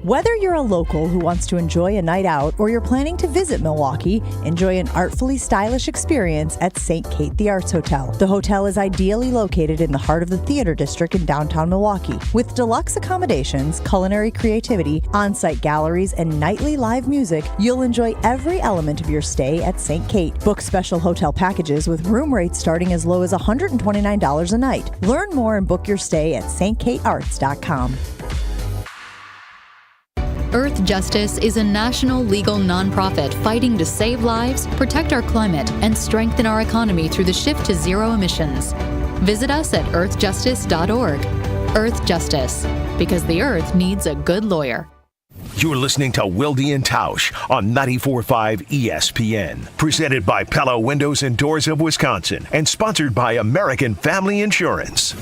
Whether you're a local who wants to enjoy a night out or you're planning to visit Milwaukee, enjoy an artfully stylish experience at St. Kate the Arts Hotel. The hotel is ideally located in the heart of the theater district in downtown Milwaukee. With deluxe accommodations, culinary creativity, on-site galleries, and nightly live music, you'll enjoy every element of your stay at St. Kate. Book special hotel packages with room rates starting as low as $129 a night. Learn more and book your stay at stkatearts.com. Earth Justice is a national legal nonprofit fighting to save lives, protect our climate, and strengthen our economy through the shift to zero emissions. Visit us at earthjustice.org. Earth Justice, because the earth needs a good lawyer. You're listening to Wilde Tausch on 94.5 ESPN. Presented by Pella Windows and Doors of Wisconsin and sponsored by American Family Insurance.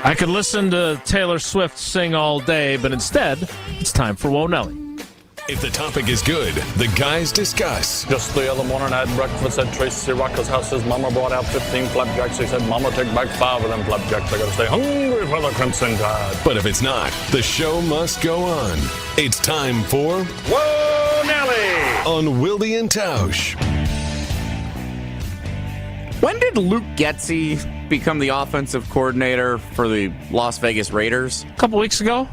I could listen to Taylor Swift sing all day, but instead, it's time for Whoa Nelly. If the topic is good, the guys discuss. Just the other morning I had breakfast at Tracy Rocca's house. His mama brought out 15 flapjacks. He said, Mama, take back 5 of them flapjacks. I gotta stay hungry for the Crimson Tide. But if it's not, the show must go on. It's time for Whoa Nelly on Wilde Tausch. When did Luke Getsy become the offensive coordinator for the Las Vegas Raiders? A couple weeks ago.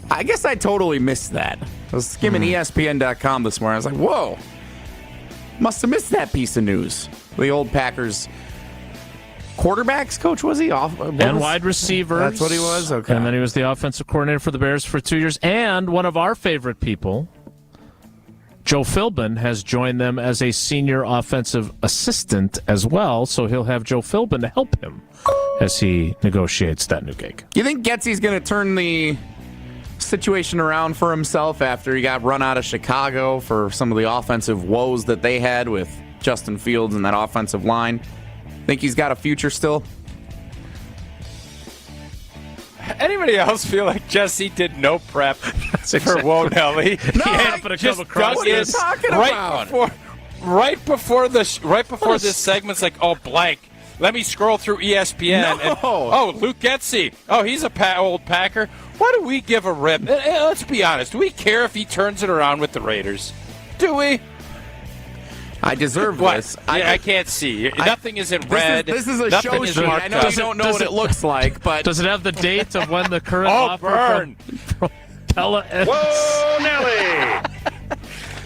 I guess I totally missed that. I was skimming ESPN.com this morning. I was like, whoa. Must have missed that piece of news. The old Packers quarterbacks coach, was he? And wide receivers. That's what he was? Okay. And then he was the offensive coordinator for the Bears for 2 years. And one of our favorite people, Joe Philbin, has joined them as a senior offensive assistant as well, so he'll have Joe Philbin to help him as he negotiates that new gig. You think Getsy's going to turn the situation around for himself after he got run out of Chicago for some of the offensive woes that they had with Justin Fields and that offensive line? Think he's got a future still? Anybody else feel like Jesse did no prep for Woe Nelly? No, Right before this segment's like, oh, blank. Let me scroll through ESPN. No. And, Luke Getsy. Oh, he's a old Packer. Why do we give a rip? Let's be honest. Do we care if he turns it around with the Raiders? Do we? I deserve this. I can't see. Nothing is in red. This is a show sheet. I know you don't know what it looks like, but does it have the date of when the current offer burn. from Pella ends? Whoa, Nelly!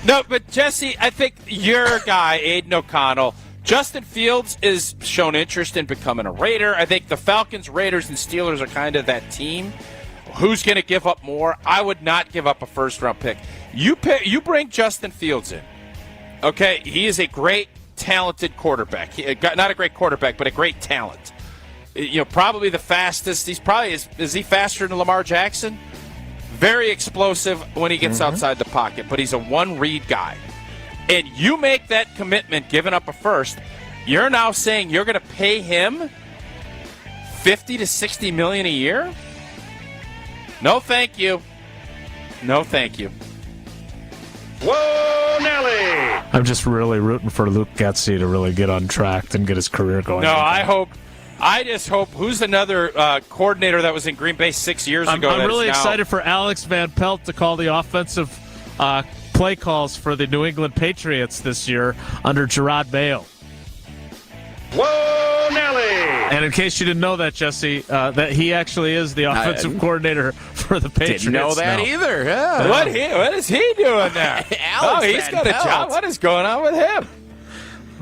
No, but Jesse, I think your guy, Aiden O'Connell, Justin Fields is shown interest in becoming a Raider. I think the Falcons, Raiders, and Steelers are kind of that team. Who's going to give up more? I would not give up a first-round pick. You bring Justin Fields in. Okay, he is a great, talented quarterback. Not a great quarterback, but a great talent. Probably the fastest. Is he faster than Lamar Jackson? Very explosive when he gets outside the pocket, but he's a one-read guy. And you make that commitment, giving up a first, you're now saying you're going to pay him $50 to $60 million a year? No, thank you. No, thank you. Whoa, Nelly! I'm just really rooting for Luke Getsy to really get on track and get his career going. No, I just hope. Who's another coordinator that was in Green Bay 6 years ago? I'm really excited for Alex Van Pelt to call the offensive play calls for the New England Patriots this year under Gerard Mayo. Whoa, Nelly! And in case you didn't know that, Jesse, that he actually is the offensive coordinator for the Patriots. Didn't know that either. Yeah. What is he doing there? He's got a job. What is going on with him?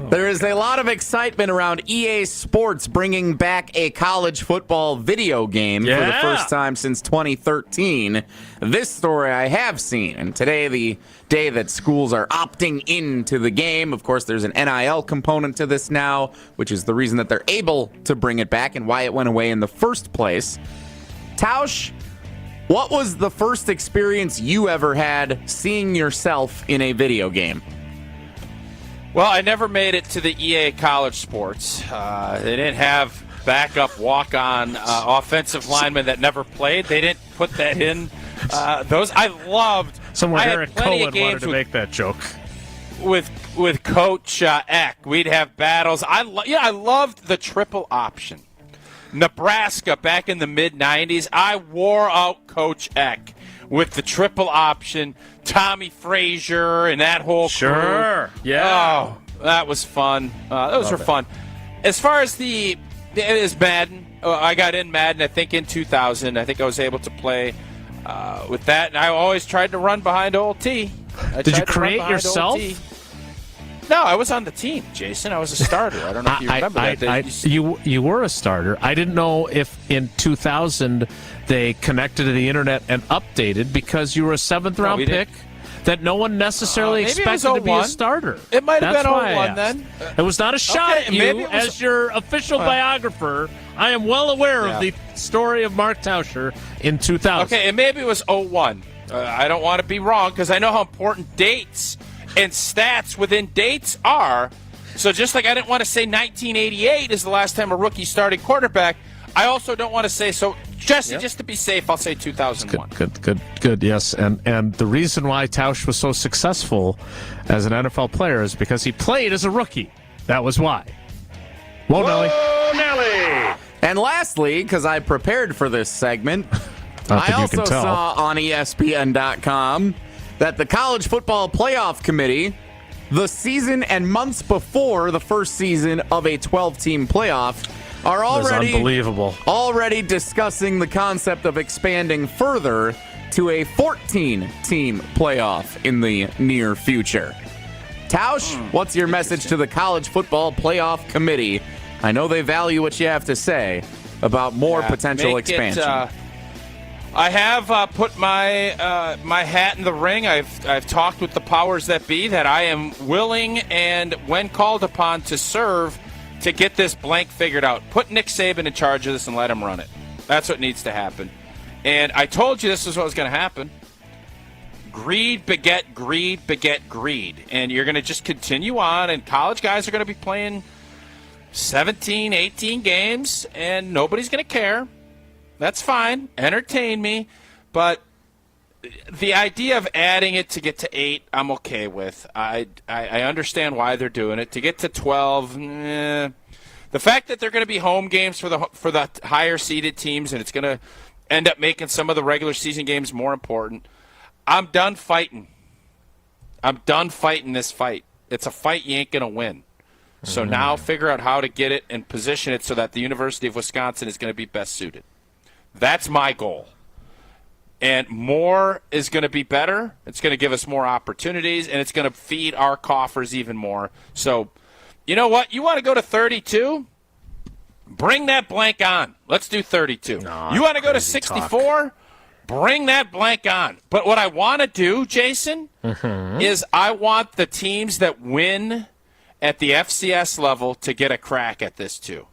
There is a lot of excitement around EA Sports bringing back a college football video game for the first time since 2013. This story I have seen, and today the day that schools are opting into the game. Of course, there's an NIL component to this now, which is the reason that they're able to bring it back and why it went away in the first place. Tausch, what was the first experience you ever had seeing yourself in a video game? Well, I never made it to the EA College Sports. They didn't have backup walk-on offensive linemen that never played. They didn't put that in. Those I loved. Somewhere Eric Cohen wanted to make that joke. With Coach Eck, we'd have battles. I loved the triple option. Nebraska back in the mid-'90s, I wore out Coach Eck with the triple option, Tommy Frazier and that whole crew. Sure, yeah. Oh, that was fun. Those were fun. As far as it is Madden, I got in Madden, I think, in 2000. I think I was able to play with that, and I always tried to run behind Old T. Did you create yourself? No, I was on the team, Jason. I was a starter. I don't know if you remember that. You were a starter. I didn't know if in 2000 they connected to the internet and updated because you were a seventh-round pick that no one necessarily expected to be a starter. It might have been 01 then. It was not a shot at you as your official biographer. I am well aware of the story of Mark Tauscher in 2000. Okay, and maybe it was 01. I don't want to be wrong because I know how important dates and stats within dates are. So just like I didn't want to say 1988 is the last time a rookie started quarterback, I also don't want to say so. Jesse, just to be safe, I'll say 2001. Good. Yes, and the reason why Tausch was so successful as an NFL player is because he played as a rookie. That was why. Whoa, Nelly! And lastly, because I prepared for this segment, I also saw on ESPN.com that the College Football Playoff Committee, the season and months before the first season of a 12-team playoff, are already discussing the concept of expanding further to a 14-team playoff in the near future. Tausch, what's your message to the College Football Playoff Committee? I know they value what you have to say about more potential expansion. I have put my my hat in the ring. I've talked with the powers that be that I am willing and when called upon to serve to get this blank figured out. Put Nick Saban in charge of this and let him run it. That's what needs to happen. And I told you this is what was going to happen. Greed beget greed beget greed. And you're going to just continue on, and college guys are going to be playing 17, 18 games, and nobody's going to care. That's fine. Entertain me. But the idea of adding it to get to 8, I'm okay with. I understand why they're doing it. To get to 12, the fact that they're going to be home games for the higher seeded teams, and it's going to end up making some of the regular season games more important. I'm done fighting. I'm done fighting this fight. It's a fight you ain't going to win. So now figure out how to get it and position it so that the University of Wisconsin is going to be best suited. That's my goal. And more is going to be better. It's going to give us more opportunities, and it's going to feed our coffers even more. So, you know what? You want to go to 32? Bring that blank on. Let's do 32. No, you want to go to 64? Talk. Bring that blank on. But what I want to do, Jason, is I want the teams that win at the FCS level to get a crack at this too.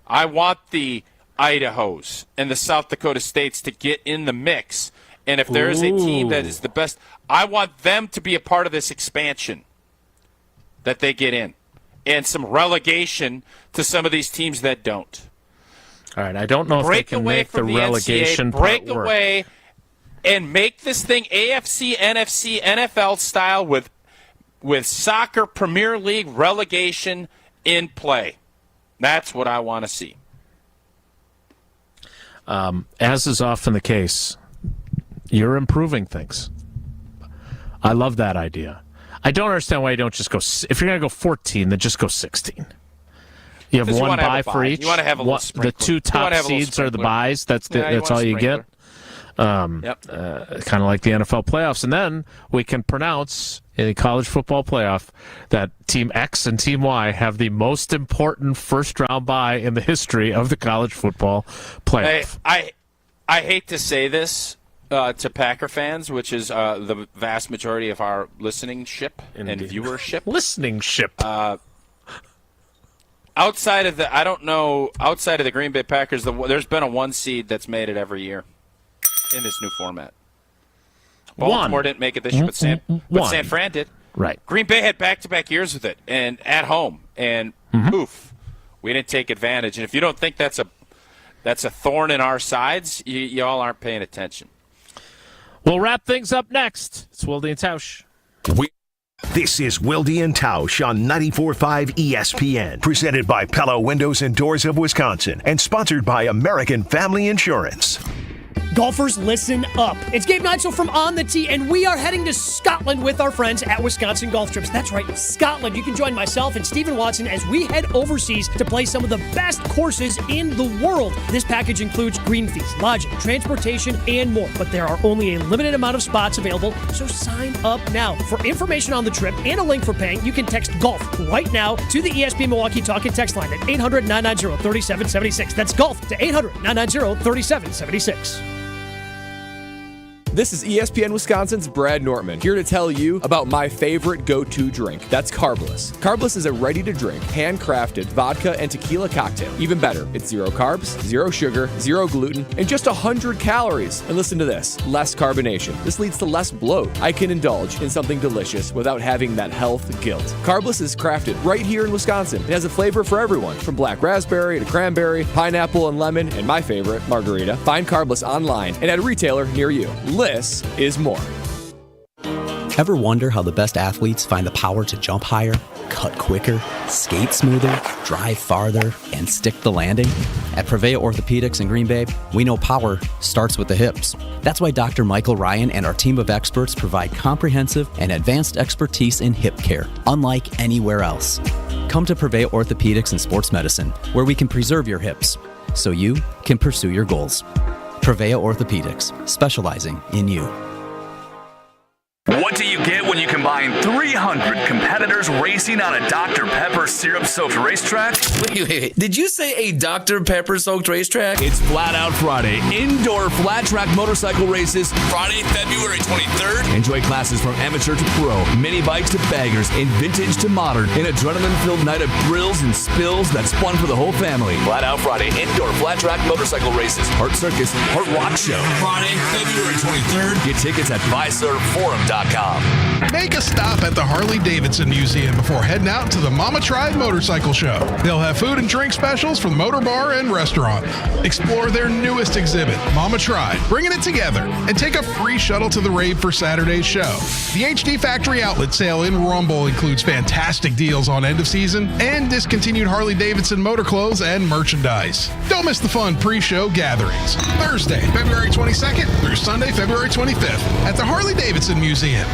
I want the Idahos and the South Dakota States to get in the mix. And if there is a team that is the best, I want them to be a part of this expansion that they get in. And some relegation to some of these teams that don't. All right, I don't know if they can make the relegation part work. Break away and make this thing AFC, NFC, NFL style with soccer Premier League relegation in play. That's what I want to see. As is often the case, you're improving things. I love that idea. I don't understand why you don't just go. If you're going to go 14, then just go 16. You have one bye for each. You want to have a little the 2 top seeds are the byes. That's all you get. Kind of like the NFL playoffs. And then we can pronounce in the college football playoff that Team X and Team Y have the most important first-round bye in the history of the college football playoff. I hate to say this to Packer fans, which is the vast majority of our listening ship and viewership. Listening ship. Outside of the Green Bay Packers, there's been a 1 seed that's made it every year in this new format. Baltimore didn't make it this year, but San Fran did. Right. Green Bay had back-to-back years with it, and at home, and poof, we didn't take advantage. And if you don't think that's a thorn in our sides, you all aren't paying attention. We'll wrap things up next. It's Wilde Tausch. This is Wilde Tausch on 94.5 ESPN, presented by Pella Windows and Doors of Wisconsin, and sponsored by American Family Insurance. Golfers, listen up. It's Gabe Neitzel from On the Tee, and we are heading to Scotland with our friends at Wisconsin Golf Trips. That's right, Scotland. You can join myself and Stephen Watson as we head overseas to play some of the best courses in the world. This package includes green fees, lodging, transportation, and more. But there are only a limited amount of spots available, so sign up now. For information on the trip and a link for paying, you can text GOLF right now to the ESPN Milwaukee Talk and Text line at 800-990-3776. That's GOLF to 800-990-3776. This is ESPN Wisconsin's Brad Nortman, here to tell you about my favorite go-to drink. That's Carbless. Carbless is a ready-to-drink, handcrafted vodka and tequila cocktail. Even better, it's 0 carbs, 0 sugar, 0 gluten, and just 100 calories. And listen to this, less carbonation. This leads to less bloat. I can indulge in something delicious without having that health guilt. Carbless is crafted right here in Wisconsin. It has a flavor for everyone, from black raspberry to cranberry, pineapple and lemon, and my favorite, margarita. Find Carbless online and at a retailer near you. Less is more. Ever wonder how the best athletes find the power to jump higher, cut quicker, skate smoother, drive farther, and stick the landing? At Prevea Orthopedics in Green Bay, we know power starts with the hips. That's why Dr. Michael Ryan and our team of experts provide comprehensive and advanced expertise in hip care, unlike anywhere else. Come to Prevea Orthopedics and Sports Medicine, where we can preserve your hips so you can pursue your goals. Prevea Orthopedics, specializing in you. What do you get when you combine 300 competitors racers racing on a Dr. Pepper syrup-soaked racetrack? Wait. Did you say a Dr. Pepper-soaked racetrack? It's Flat Out Friday. Indoor flat track motorcycle races. Friday, February 23rd. Enjoy classes from amateur to pro, mini bikes to baggers, and vintage to modern. An adrenaline-filled night of thrills and spills that's fun for the whole family. Flat Out Friday. Indoor flat track motorcycle races. Heart Circus, Heart Rock Show. Friday, February 23rd. Get tickets at BuyServeForum.com. Make a stop at the Harley-Davidson Museum before heading out to the Mama Tried Motorcycle Show. They'll have food and drink specials from the motor bar and restaurant. Explore their newest exhibit, Mama Tried, bringing it together, and take a free shuttle to the rave for Saturday's show. The HD Factory Outlet Sale in Rumble includes fantastic deals on end of season and discontinued Harley-Davidson motor clothes and merchandise. Don't miss the fun pre-show gatherings. Thursday, February 22nd through Sunday, February 25th at the Harley-Davidson Museum.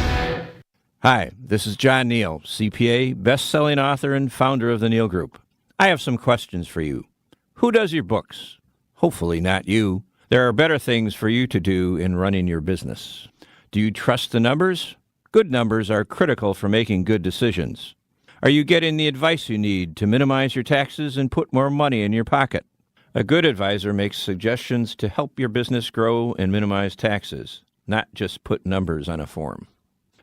Hi, this is John Neal, CPA, best-selling author and founder of the Neal Group. I have some questions for you. Who does your books? Hopefully not you. There are better things for you to do in running your business. Do you trust the numbers? Good numbers are critical for making good decisions. Are you getting the advice you need to minimize your taxes and put more money in your pocket? A good advisor makes suggestions to help your business grow and minimize taxes, not just put numbers on a form.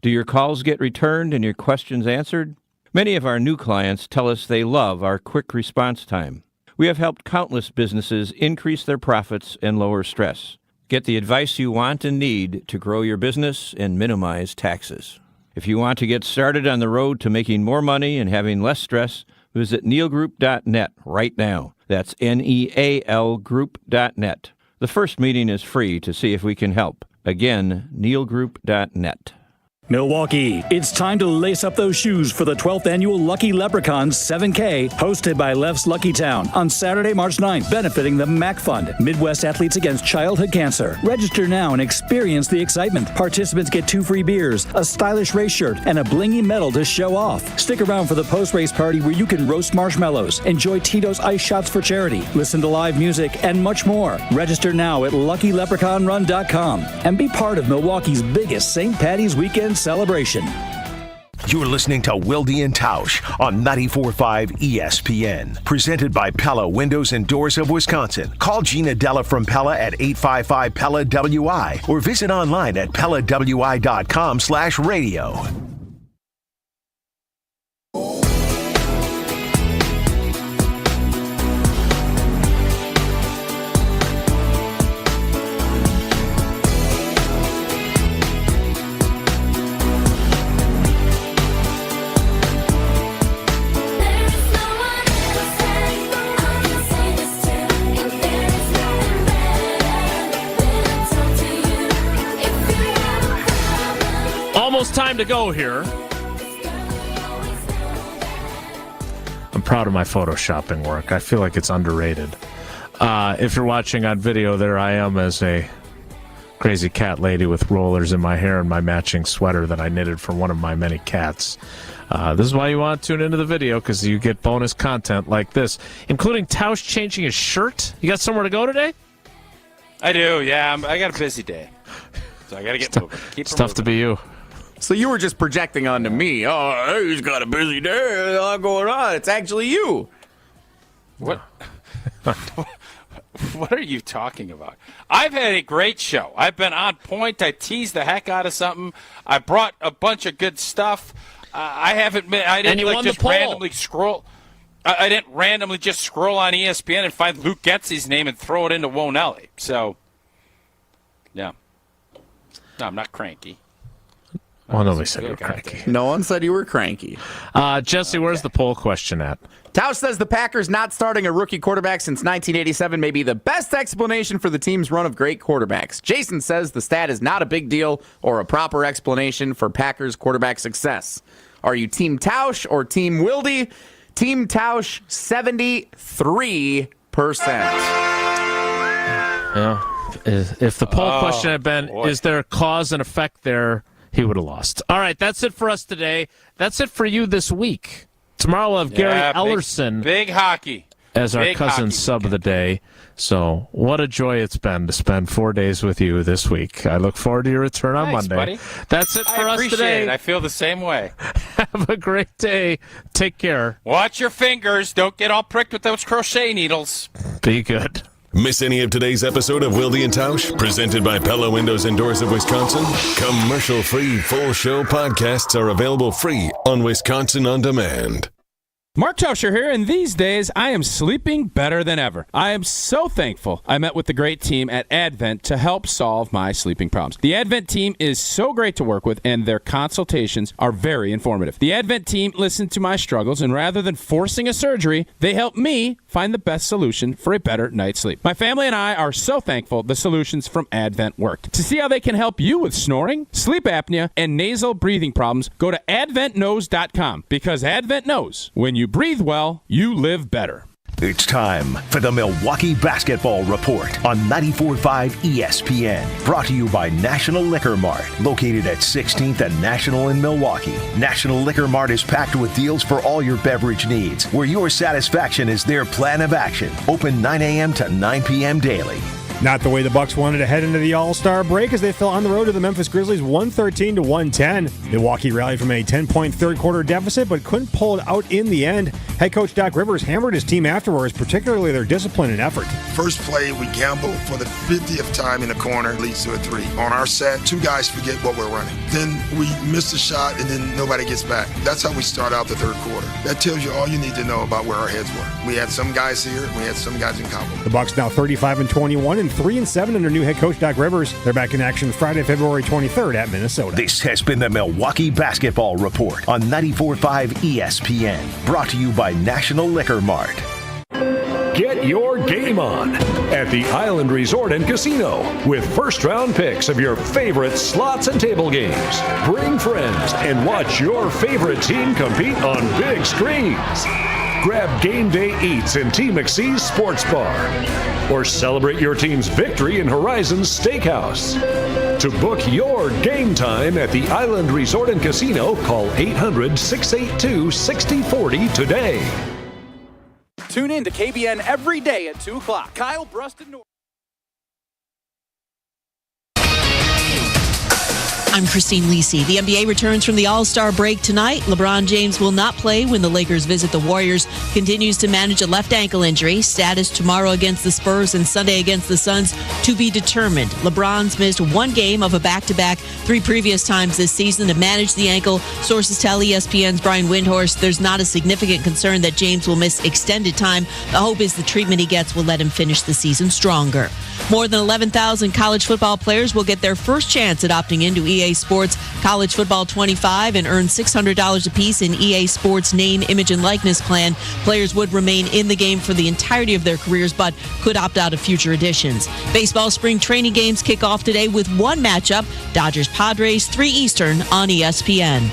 Do your calls get returned and your questions answered? Many of our new clients tell us they love our quick response time. We have helped countless businesses increase their profits and lower stress. Get the advice you want and need to grow your business and minimize taxes. If you want to get started on the road to making more money and having less stress, visit nealgroup.net right now. That's NEAL group.net. The first meeting is free to see if we can help. Again, nealgroup.net. Milwaukee, it's time to lace up those shoes for the 12th annual Lucky Leprechauns 7K, hosted by Leff's Lucky Town on Saturday, March 9th, benefiting the MAC Fund, Midwest Athletes Against Childhood Cancer. Register now and experience the excitement. Participants get 2 free beers, a stylish race shirt, and a blingy medal to show off. Stick around for the post-race party where you can roast marshmallows, enjoy Tito's ice shots for charity, listen to live music, and much more. Register now at LuckyLeprechaunRun.com and be part of Milwaukee's biggest St. Patty's Weekend celebration. You're listening to Wilde Tausch on 94.5 ESPN. Presented by Pella Windows and Doors of Wisconsin. Call Gina Della from Pella at 855-PELLA-WI or visit online at PellaWI.com/radio. Almost time to go here. I'm proud of my photoshopping work. I feel like it's underrated. If you're watching on video, there I am as a crazy cat lady with rollers in my hair and my matching sweater that I knitted for one of my many cats. This is why you want to tune into the video, because you get bonus content like this, including Tausch changing his shirt. You got somewhere to go today? I do, yeah. I got a busy day. So I got to get moving. It's tough to be you. So you were just projecting onto me. Oh, he's got a busy day. There's a lot going on. It's actually you. What? What are you talking about? I've had a great show. I've been on point. I teased the heck out of something. I brought a bunch of good stuff. I didn't like just randomly scroll. I didn't randomly just scroll on ESPN and find Luke Getsy's name and throw it into Wonelli. So, yeah. No, I'm not cranky. Well, nobody said you were cranky. No one said you were cranky. Jesse, where's the poll question at? Tausch says the Packers not starting a rookie quarterback since 1987 may be the best explanation for the team's run of great quarterbacks. Jason says the stat is not a big deal or a proper explanation for Packers quarterback success. Are you Team Tausch or Team Wilde? Team Tausch, 73%. Yeah. If the poll question had been, is there a cause and effect there, he would have lost. All right, that's it for us today. That's it for you this week. Tomorrow we'll have Gary Ellerson. Big hockey. As our cousin sub of the day. So what a joy it's been to spend 4 days with you this week. I look forward to your return on Monday. Buddy. That's it for us today. I feel the same way. Have a great day. Take care. Watch your fingers. Don't get all pricked with those crochet needles. Be good. Miss any of today's episode of Wilde Tausch, presented by Pella Windows and Doors of Wisconsin? Commercial-free full show podcasts are available free on Wisconsin On Demand. Mark Tauscher here, and these days I am sleeping better than ever. I am so thankful I met with the great team at Advent to help solve my sleeping problems. The Advent team is so great to work with, and their consultations are very informative. The Advent team listened to my struggles, and rather than forcing a surgery, they helped me find the best solution for a better night's sleep. My family and I are so thankful the solutions from Advent worked. To see how they can help you with snoring, sleep apnea, and nasal breathing problems, go to adventknows.com, because Advent knows when you breathe well, you live better. It's time for the Milwaukee Basketball Report on 94.5 ESPN. Brought to you by National Liquor Mart, located at 16th and National in Milwaukee. National Liquor Mart is packed with deals for all your beverage needs, where your satisfaction is their plan of action. Open 9 a.m. to 9 p.m. daily. Not the way the Bucks wanted to head into the All-Star break, as they fell on the road to the Memphis Grizzlies 113-110. Milwaukee rallied from a 10-point third-quarter deficit, but couldn't pull it out in the end. Head coach Doc Rivers hammered his team afterwards, particularly their discipline and effort. First play, we gamble for the 50th time in the corner, leads to a three. On our set, two guys forget what we're running. Then we miss a shot, and then nobody gets back. That's how we start out the third quarter. That tells you all you need to know about where our heads were. We had some guys here, we had some guys in Cabo. The Bucks now 35-21 and 3-7 under new head coach Doc Rivers. They're back in action Friday, February 23rd at Minnesota. This has been the Milwaukee Basketball Report on 94.5 ESPN. Brought to you by National Liquor Mart. Get your game on at the Island Resort and Casino with first-round picks of your favorite slots and table games. Bring friends and watch your favorite team compete on big screens. Grab game day eats in T. McSee's Sports Bar, or celebrate your team's victory in Horizon's Steakhouse. To book your game time at the Island Resort and Casino, call 800-682-6040 today. Tune in to KBN every day at 2 o'clock. Kyle Bruston North. I'm Christine Lisi. The NBA returns from the All-Star break tonight. LeBron James will not play when the Lakers visit the Warriors. Continues to manage a left ankle injury. Status tomorrow against the Spurs and Sunday against the Suns to be determined. LeBron's missed one game of a back-to-back 3 previous times this season to manage the ankle. Sources tell ESPN's Brian Windhorst there's not a significant concern that James will miss extended time. The hope is the treatment he gets will let him finish the season stronger. More than 11,000 college football players will get their first chance at opting into EA Sports College Football 25 and earn $600 apiece in EA Sports name, image, and likeness plan. Players would remain in the game for the entirety of their careers, but could opt out of future editions. Baseball spring training games kick off today with one matchup, Dodgers-Padres, 3 Eastern on ESPN.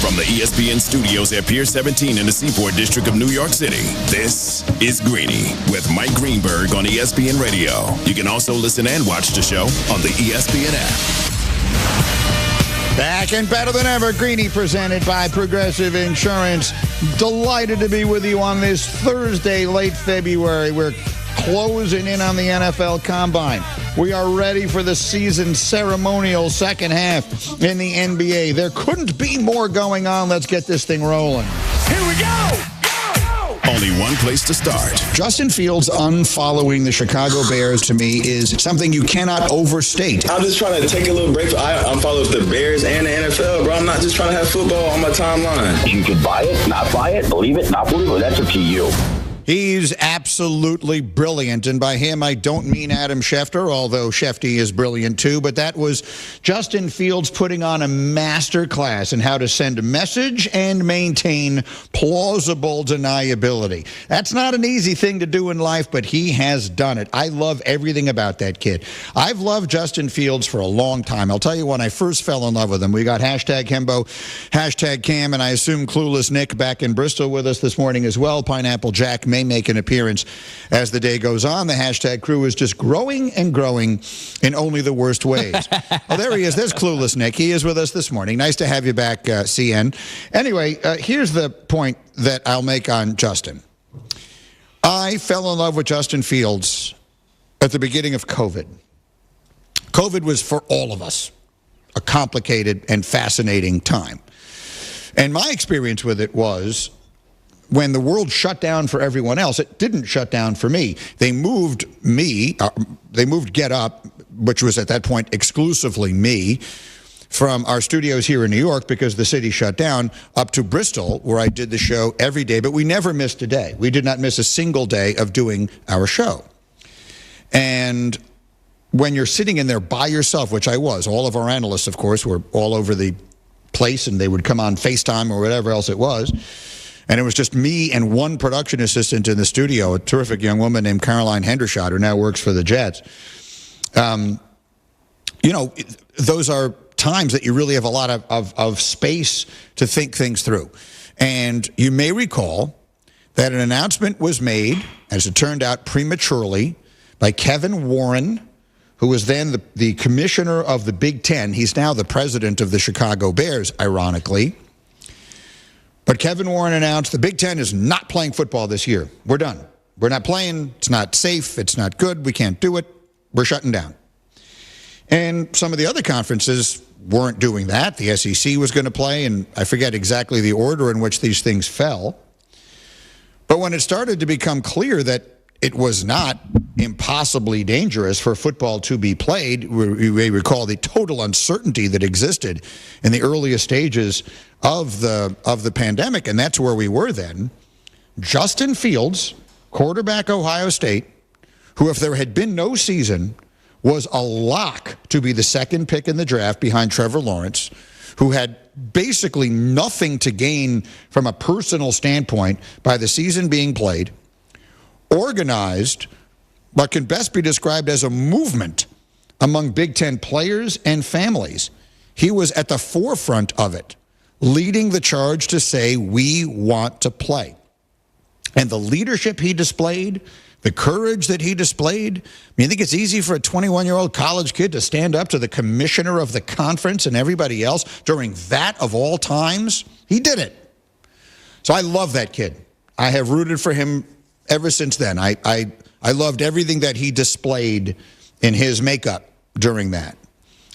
From the ESPN studios at Pier 17 in the Seaport District of New York City, this is Greeny with Mike Greenberg on ESPN Radio. You can also listen and watch the show on the ESPN app. Back and better than ever, Greeny presented by Progressive Insurance. Delighted to be with you on this Thursday, late February. We're closing in on the NFL Combine. We are ready for the season ceremonial second half in the NBA. There couldn't be more going on. Let's get this thing rolling. Here we go! Only one place to start. Justin Fields unfollowing the Chicago Bears, to me, is something you cannot overstate. I'm just trying to take a little break. I unfollow the Bears and the NFL, bro. I'm not just trying to have football on my timeline. You can buy it, not buy it, believe it, not believe it. That's up to you. He's absolutely brilliant, and by him I don't mean Adam Schefter, although Shefty is brilliant too, but that was Justin Fields putting on a master class in how to send a message and maintain plausible deniability. That's not an easy thing to do in life, but he has done it. I love everything about that kid. I've loved Justin Fields for a long time. I'll tell you when I first fell in love with him. We got hashtag Hembo, hashtag Cam, and I assume Clueless Nick back in Bristol with us this morning as well. Pineapple Jack may make an appearance as the day goes on. The hashtag crew is just growing and growing in only the worst ways. Oh, there he is. There's Clueless Nick. He is with us this morning. Nice to have you back, CN. Anyway, here's the point that I'll make on Justin. I fell in love with Justin Fields at the beginning of COVID. COVID was for all of us a complicated and fascinating time. And my experience with it was when the world shut down for everyone else, it didn't shut down for me. They moved Get Up, which was at that point exclusively me, from our studios here in New York because the city shut down, up to Bristol, where I did the show every day, but we never missed a day. We did not miss a single day of doing our show. And when you're sitting in there by yourself, which I was, all of our analysts, of course, were all over the place, and they would come on FaceTime or whatever else it was. And it was just me and one production assistant in the studio, a terrific young woman named Caroline Hendershot, who now works for the Jets. Those are times that you really have a lot of space to think things through. And you may recall that an announcement was made, as it turned out prematurely, by Kevin Warren, who was then the commissioner of the Big Ten. He's now the president of the Chicago Bears, ironically. But Kevin Warren announced the Big Ten is not playing football this year. We're done. We're not playing. It's not safe. It's not good. We can't do it. We're shutting down. And some of the other conferences weren't doing that. The SEC was going to play, and I forget exactly the order in which these things fell. But when it started to become clear that it was not impossibly dangerous for football to be played, you may recall the total uncertainty that existed in the earliest stages of the pandemic, and that's where we were then. Justin Fields, quarterback Ohio State, who, if there had been no season, was a lock to be the second pick in the draft behind Trevor Lawrence, who had basically nothing to gain from a personal standpoint by the season being played, organized what can best be described as a movement among Big Ten players and families. He was at the forefront of it, leading the charge to say, we want to play. And the leadership he displayed, the courage that he displayed. I mean, you think it's easy for a 21-year-old college kid to stand up to the commissioner of the conference and everybody else during that of all times? He did it. So I love that kid. I have rooted for him ever since then. I loved everything that he displayed in his makeup during that.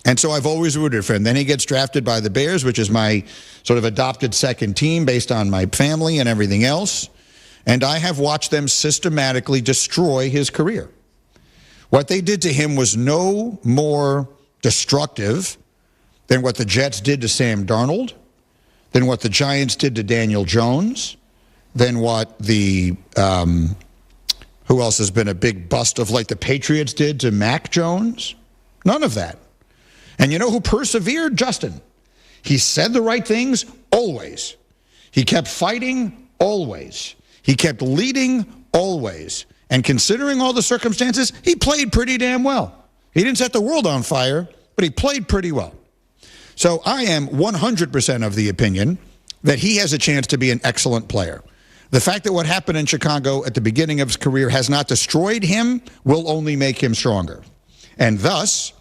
And so I've always rooted for him. Then he gets drafted by the Bears, which is my sort of adopted second team based on my family and everything else. And I have watched them systematically destroy his career. What they did to him was no more destructive than what the Jets did to Sam Darnold, than what the Giants did to Daniel Jones, than what the, who else has been a big bust of like the Patriots did to Mac Jones? None of that. And you know who persevered? Justin. He said the right things always. He kept fighting always. He kept leading always. And considering all the circumstances, he played pretty damn well. He didn't set the world on fire, but he played pretty well. So I am 100% of the opinion that he has a chance to be an excellent player. The fact that what happened in Chicago at the beginning of his career has not destroyed him will only make him stronger. And thus,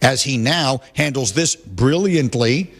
as he now handles this brilliantly